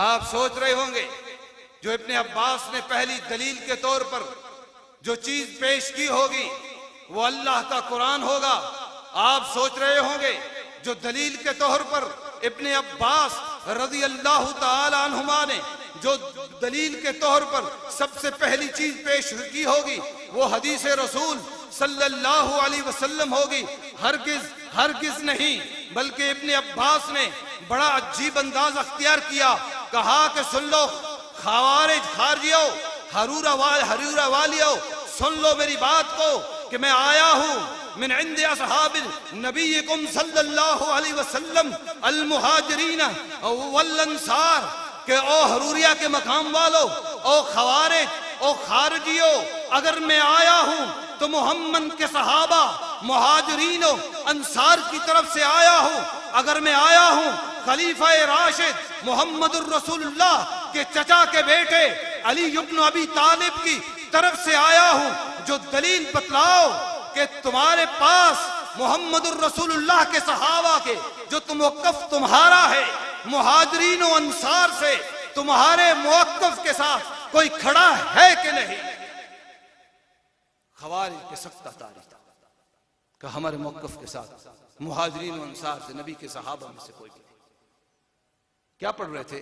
आप सोच रहे होंगे जो इब्ने अब्बास ने पहली दलील के तौर पर जो चीज पेश की होगी वो अल्लाह का कुरान होगा। आप सोच रहे होंगे जो दलील के तौर पर इब्ने अब्बास रज़ी अल्लाह ताला अन्हुमा ने जो दलील के तौर पर सबसे पहली चीज पेश की होगी वो हदीस रसूल सल्लल्लाहु अलैहि वसल्लम होगी। हरगिज नहीं, बल्कि इब्ने अब्बास ने बड़ा अजीब अंदाज अख्तियार किया। कहा कि सुन लो खवारिज खारजियो, हरूरा वालियो, सुन लो मेरी बात को कि मैं आया हूं मिन इंदे असहाबिल नबीकुम सल्लल्लाहु अलैहि वसल्लम अल मुहाजिरीन वल अंसार, के ओ हरूरिया के मकाम वालों, ओ खवारिज, ओ खारजियो, अगर मैं आया हूं तो मोहम्मद के सहाबा मुहाजिरीन अंसार की तरफ से आया हूं। अगर मैं आया हूं खलीफा राशिद मोहम्मदुर रसूलुल्लाह के चचा के बेटे अली इब्न अबी तालिब की तरफ से आया हूं। जो दलील बतलाओ कि तुम्हारे पास मोहम्मदुर रसूलुल्लाह के सहाबा के जो मुवक्कफ तुम्हारा है, मुहाजिरीन और अंसार से तुम्हारे मुवक्कफ के साथ कोई खड़ा है कि नहीं। खवारिज के सख्त तारीफ का हमारे मुवक्कफ के साथ मुहाजिरीन और अंसार से नबी के सहाबा में से कोई भी क्या पढ़ रहे थे।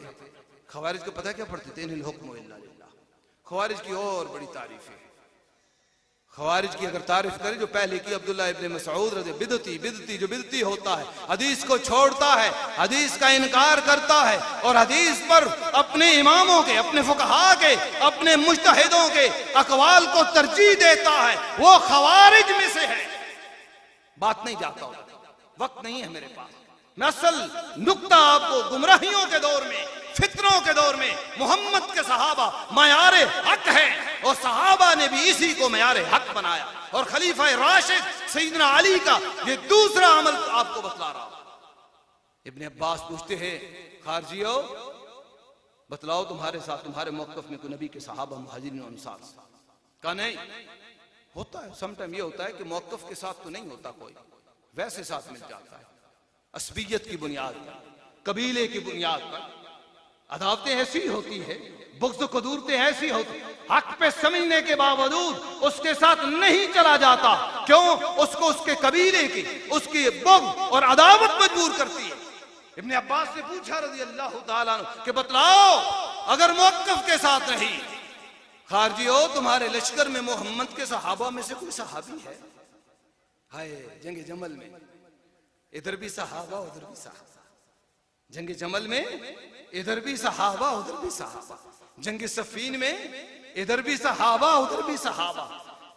खवारिज को पता क्या पढ़ते थे, इनिल हुक्मु इल्ला लिल्लाह। खवारिज की और बड़ी तारीफ है। खवारिज की अगर तारीफ करें जो पहले की अब्दुल्ला इब्ने मसऊद रज़ी बिदती जो बिदती होता है, हदीस को छोड़ता है, हदीस का इनकार करता है और हदीस पर अपने इमामों के, अपने फुकहा के, अपने मुज्तहिदों के अकवाल को तरजीह देता है, वो खवारिज में से है। बात नहीं जाता हूं, वक्त नहीं है मेरे पास। मैं असल नुक्ता आपको गुमराहियों के दौर में, फितरों के दौर में मोहम्मद के सहाबा मायारे हक है और सहाबा ने भी इसी को मायारे हक बनाया और खलीफा राशिद सैयदना अली का ये दूसरा अमल आपको बतला रहा हूं। इब्ने अब्बास पूछते हैं खारजियो बतलाओ तुम्हारे साथ तुम्हारे मौक़िफ़ में कोई नबी के सहाबा मुहाजिरीन और अंसार का नहीं होता है। समटाइम ये होता है कि मौक़िफ़ के साथ तो नहीं होता, कोई वैसे साथ मिल जाता है, असबियत की बुनियाद पर, कबीले की बुनियाद पर। अदावतें ऐसी होती है, बुग़्ज़ कुदूरतें ऐसी होती, हक पे समझने के बावजूद उसके साथ नहीं चला जाता। क्यों? उसको उसके कबीले की, उसकी बुग़्ज़ और अदावत मजबूर करती है। इब्ने अब्बास ने पूछा रज़ी अल्लाह ताला अन्हु कि बतलाओ अगर मुवक्किफ़ के साथ नहीं, खारजियो तुम्हारे लश्कर में मोहम्मद के सहाबा में से कोई सहाबी है? हाय जंग जमल में इधर भी सहाबा उधर भी सहाबा, जंग जमल में इधर भी सहाबा उधर भी सहाबा, जंग सफीन में इधर भी सहाबा उधर भी सहाबा,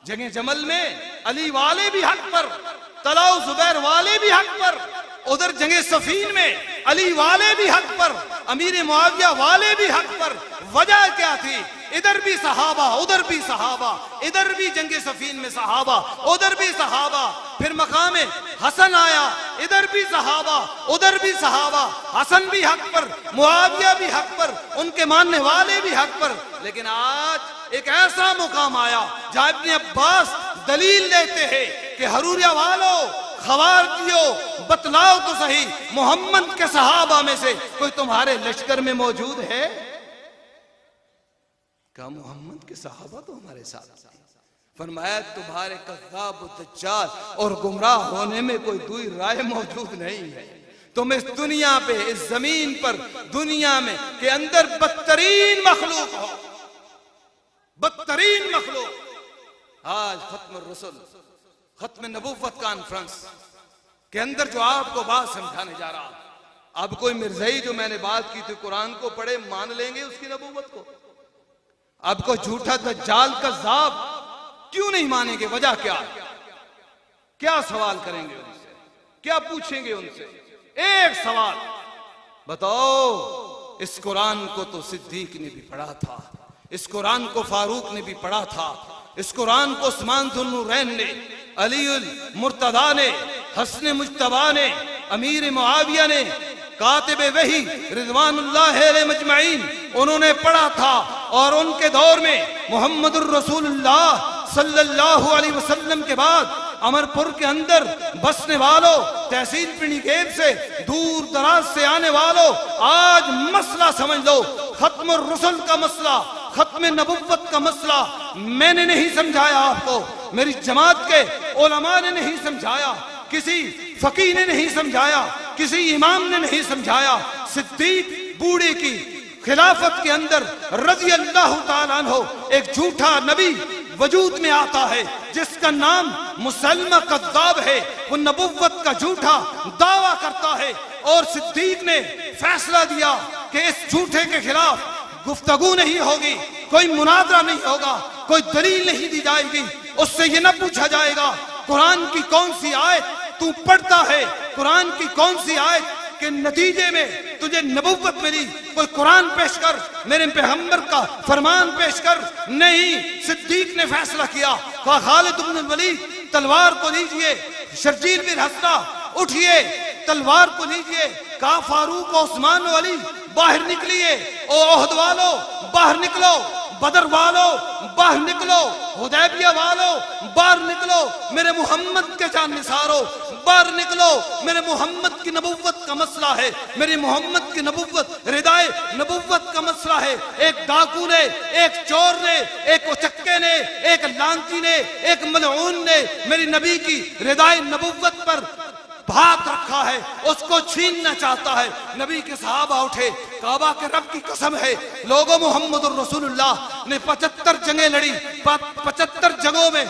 जंग जमल में अली वाले भी हक पर, तलाउ जुबैर वाले भी हक पर, उधर जंग सफीन में अली वाले भी हक पर, अमीर मुआविया वाले भी हक पर। वजह क्या थी? इधर भी सहाबा उधर भी सहाबा, इधर भी जंग सफीन में सहाबा उधर भी सहाबा। फिर मकाम हसन आया, इधर भी सहाबा उधर भी सहाबा, हसन भी हक पर, मुआविया भी हक पर, उनके मानने वाले भी हक पर। लेकिन आज एक ऐसा मुकाम आया जहां इब्ने अब्बास दलील देते हैं कि हरूरिया वालों, खवारिजियों, बतलाओ तो सही मोहम्मद के सहाबा में से कोई तुम्हारे लश्कर में मौजूद है? क्या मोहम्मद के सहाबा तो हमारे साथ? फरमाया तुम्हारे कज़्ज़ाब दज्जाल और गुमराह होने में कोई दुई राय मौजूद नहीं है। तुम इस दुनिया पे, इस जमीन पर, दुनिया में के अंदर बदतरीन मखलूक हो, बदतरीन मखलूक। आज खत्म रसूल, खत्म नबूवत कॉन्फ्रेंस के अंदर जो आपको बात समझाने जा रहा, अब कोई मिर्ज़ाई जो मैंने बात की थी कुरान को पढ़े मान लेंगे उसकी नबूवत को? अब कोई झूठा दज्जाल कज़्ज़ाब क्यों नहीं मानेंगे? वजह क्या? क्या सवाल करेंगे उनसे? क्या पूछेंगे उनसे? एक सवाल बताओ, इस कुरान को तो सिद्दीक ने भी पढ़ा था, इस कुरान को फारूक ने भी पढ़ा था, इस कुरान को उस्मान ज़ुन्नुरैन ने, अलीउल मुर्तदा ने, हसन मुज्तबा ने, अमीर मुआविया ने, कातिबे वही रिज़वानुल्लाह अलैहि मजमईन उन्होंने पढ़ा था। और उनके दौर में मोहम्मदुर रसूलुल्लाह सल्लल्लाहु अलैहि वसल्लम के बाद अमरपुर के अंदर बसने वालों, तहसील पिंडीगेब से दूर दराज से आने वालों, आज मसला समझ लो। खत्म रुsul का मसला, खत्म नबुव्वत का मसला मैंने नहीं समझाया आपको, मेरी जमात के उलमा ने नहीं समझाया, किसी फकीह ने नहीं समझाया, किसी इमाम ने नहीं समझाया। सिद्दीक बूढ़े की खिलाफत के अंदर रज़ी अल्लाह ताला अन्हु एक झूठा नबी वजूद में आता है जिसका नाम मुसलमा कज़्ज़ाब है। वो नबुव्वत का झूठा दावा करता है और सिद्दीक ने फैसला दिया कि इस झूठे के खिलाफ गुफ्तगू नहीं होगी, कोई मुनाजरा नहीं होगा, कोई दलील नहीं दी जाएगी। उससे ये न पूछा जाएगा कुरान की कौन सी आयत तू पढ़ता है, कुरान की कौन सी आयत के नतीजे में तुझे नबुव्वत मिली, कोई कुरान पेश कर, मेरे पैगंबर का फरमान पेश कर। नहीं, सिद्दीक ने फैसला किया, कहा खालिद इब्न वलीद तलवार को लीजिए, शर्जील बिन हस्ना उठिए तलवार को लीजिए, कहा फारूक और उस्मान वाली बाहर निकलिए, ओ ओहद वालों बाहर निकलो, बदर वालों बाहर निकलो, हुदैबिया वालों बाहर निकलो, मेरे मोहम्मद के जाननिसारों बाहर निकलो, मेरे मोहम्मद की नबुव्वत का मसला है, मेरी मोहम्मद की नबुव्वत रिदाए नबुव्वत का मसला है। एक डाकू ने, एक चोर ने, एक उचक्के ने, एक लांती ने, एक मलऊन ने मेरी नबी की रिदाए नबुव्वत पर हाथ रखा है, उसको छीनना चाहता है। नबी के सहाबा उठे, काबा के रब की कसम है लोगों, मोहम्मदुर रसूलुल्लाह ने 75 जंगें लड़ी, 75 जंगों में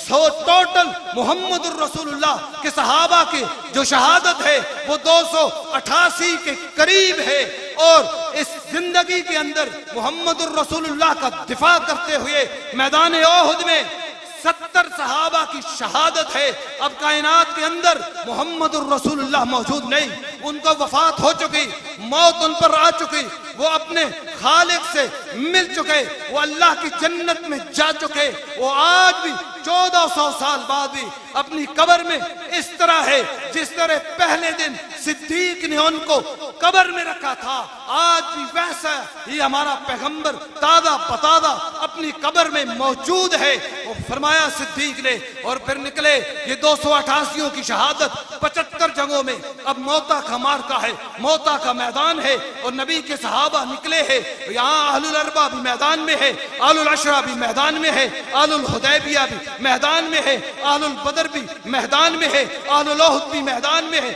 टोटल मोहम्मदुर रसूलुल्लाह के सहाबा की जो शहादत है वो 288 के करीब है। और इस जिंदगी के अंदर मोहम्मदुर रसूलुल्लाह का दिफा करते हुए मैदान ओहद में 70 सहाबा की शहादत है। अब कायनात के अंदर मोहम्मदुर रसूलुल्लाह मौजूद नहीं, उनको वफात हो चुकी, मौत उन पर आ चुकी, वो अपने खालिक से मिल चुके, वो अल्लाह की जन्नत में जा चुके। वो आज भी 1400 साल बाद भी अपनी कब्र में इस तरह है जिस तरह पहले दिन सिद्दीक ने उनको कब्र में रखा था, आज भी वैसा ही हमारा पैगंबर ताजा पताजा अपनी कब्र में मौजूद है। वो फरमाया सिद्दीक ने, और फिर निकले ये 288 की शहादत 75 जगहों में। अब मौता का मार्का है, मौता का मैदान है और नबी के सहाबा निकले हैं। यहाँ अहलुल अरबा भी मैदान में है, अहलुल अशरा भी मैदान में है, अहलुल हुदैबिया भी मैदान में है, अहलुल बदर भी मैदान में है, अहलुल ओहद भी मैदान में है।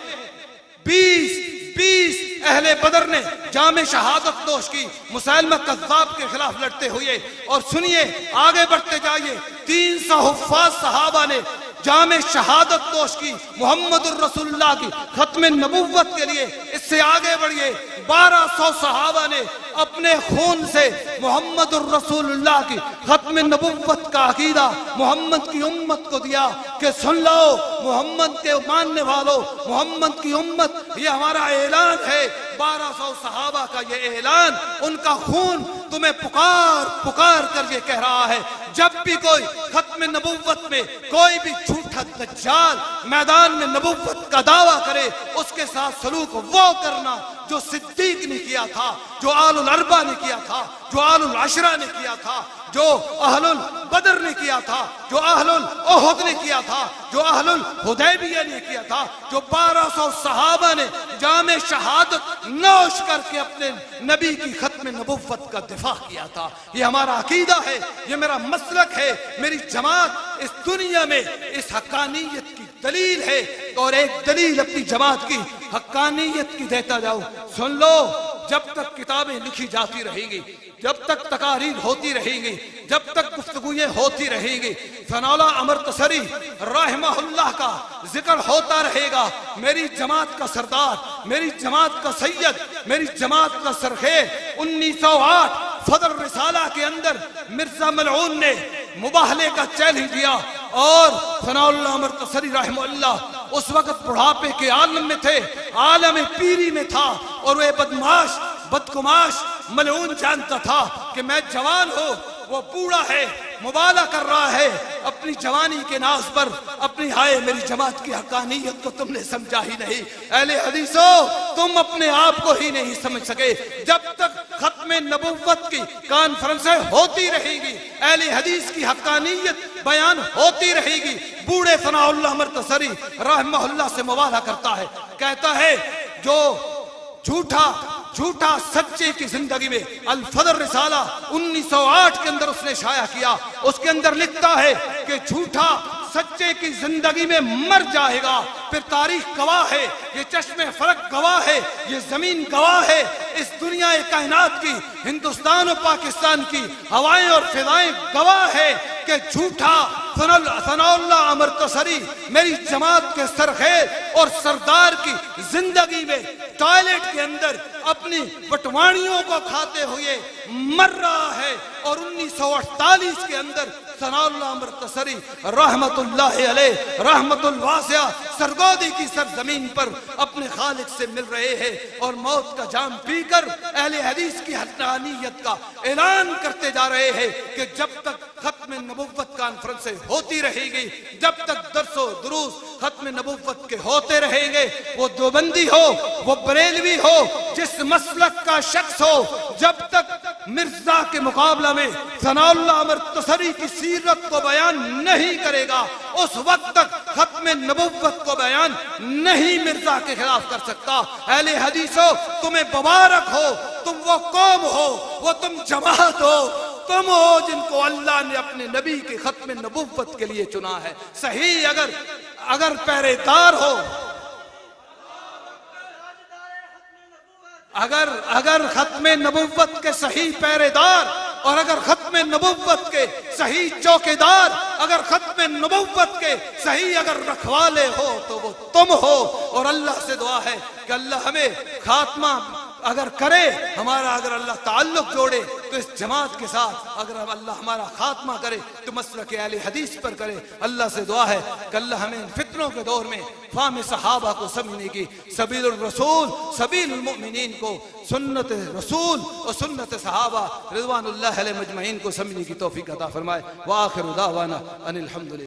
20 अहले बदर ने जामे शहादत नोश की मुसलमा कज़्ज़ाब के खिलाफ लड़ते हुए। और सुनिए, आगे बढ़ते जाइए, 300 हुफ़्फ़ाज़ सहाबा ने जामे शहादत नोश की मोहम्मदुर रसूलुल्लाह की खत्म नबुव्वत के लिए। इससे आगे बढ़िए, 1200 सहाबा ने अपने खून से मोहम्मदुर रसूलुल्लाह की खत्म नबुव्वत का अकीदा मोहम्मद की उम्मत को दिया कि सुन लो मोहम्मद के मानने वालों, मोहम्मद की उम्मत, ये हमारा ऐलान है। 1200 सहाबा का ये ऐलान, उनका खून तुम्हें पुकार पुकार कर ये कह रहा है, जब भी कोई खत्म नबुव्वत में कोई भी झूठा दज्जाल मैदान में नबुव्वत का दावा करे, उसके साथ सलूक वो करना जो सिद्दीक ने किया था, जो आलुल अरबा ने किया था, जो आलुल अशरा ने किया था, जो अहलुल बदर ने किया था, जो अहलुल ओहद ने किया था, जो अहलुल हुदैबिया ने किया था, जो 1200 सहाबा ने जामे शहादत नोश करके अपने नबी की खत्म नबुव्वत का दिफा किया था। ये हमारा अकीदा है, ये मेरा मसलक है, मेरी जमात इस दुनिया में इस हक्कानियत की दलील है। और एक दलील अपनी जमात की हक्कानियत की देता जाऊं, सुन लो, जब तक किताबें लिखी जाती रहेंगी, जब तक तकारीर होती रहेंगी, जब तक गुफ्तगूएं होती रहेंगी, सनाउल्लाह अमरतसरी रहमहुल्लाह का जिक्र होता रहेगा, मेरी जमात का सरदार, मेरी जमात का सैयद, मेरी जमात का सरखेज 1908 फदर रिसाला के अंदर मिर्जा मलऊन ने मुबाहले का चैलेंज दिया। और सनाउल्लाह अमरतसरी रहमहुल्लाह उस वक्त बुढ़ापे के आलम में थे, आलम पीरी में था, और वे बदमाश बदकुमाश मलऊन जानता था कि मैं जवान हूं, वो बूढ़ा है, मुबाला कर रहा है अपनी जवानी के नाज पर। अपनी हाय मेरी जमात की हक्कानियत को तुमने समझा ही नहीं। अहले हदीसो, तुम अपने आप को ही नहीं समझ सके। जब तक खत्म खत्म नबुव्वत की कॉन्फ्रेंसें होती रहेगी, अहले हदीस की हक्कानियत बयान होती रहेगी। बूढ़े सनाउल्लाह मुर्तसरी रहमहुल्लाह से मुवाला करता है, कहता है जो झूठा सच्चे की जिंदगी में अल फजर रिसाला 1908 के अंदर उसने शाया किया, उसके अंदर लिखता है कि झूठा सच्चे की जिंदगी में मर जाएगा, फिर तारीख गवाह है, ये चश्मे फलक गवाह है, ये जमीन गवाह है, इस दुनिया कायनात की, हिंदुस्तान और पाकिस्तान की हवाएं और फिजाएं गवाह है कि झूठा सनाउल्लाह मुर्तसरी मेरी जमात के सरखेज और सरदार की जिंदगी में टॉयलेट के अंदर अपनी बटवानियों को खाते हुए मर रहा है। और 1948 के अंदर सनाउल्लाह मुर्तसरी रहमतुल्लाह अलैह रहमतुल वासिया सरगोदी की सरजमीन पर अपने खालिक से मिल रहे हैं और मौत का जाम पीकर अहले हदीस की हक्कानियत का ऐलान करते जा रहे हैं कि जब तक खत्म नबुव्वत कॉन्फ्रेंसें होती रहेगी, जब तक दर्सो दुरूस खत्म नबुव्वत के होते रहेंगे, वो देवबंदी हो, वो बरेलवी हो, जिस मसलक का शख्स हो, जब तक मिर्जा के मुकाबला में सनाउल्लाह मुर्तसरी की सीरत को बयान नहीं करेगा, उस वक्त तक खत्म नबुव्वत को बयान नहीं मिर्जा के खिलाफ कर सकता। अहले हदीसो, तुम्हें मुबारक हो, तुम वो कौम हो, वो तुम जमात हो, तुम हो जिनको अल्लाह ने अपने नबी के खत्म नबुव्वत के लिए चुना है। सही अगर पहरेदार हो, अगर खत्म नबुव्वत के सही पहरेदार और अगर खत्म नबुव्वत के सही चौकीदार, अगर खत्म नबुव्वत के सही अगर रखवाले हो तो वो तुम हो। और अल्लाह से दुआ है कि अल्लाह हमें खात्मा अगर करे, हमारा अगर अल्लाह ताल्लुक जोड़े तो इस जमात के साथ, अगर अल्लाह हमारा खात्मा करे तो मसलक अहले हदीस पर करे। अल्लाह से दुआ है कि अल्लाह हमें फितनों के दौर में फाहम सहाबा को समझने की, सबीलुर रसूल सबीलुल मुमिनीन को, सुन्नत रसूल और सुन्नत सहाबा रिज़वानुल्लाह अलैहिम अजमईन को समझने की तौफीक अता फरमाए। व आखिरु दावाना अनिल हम्दुलिल्लाह।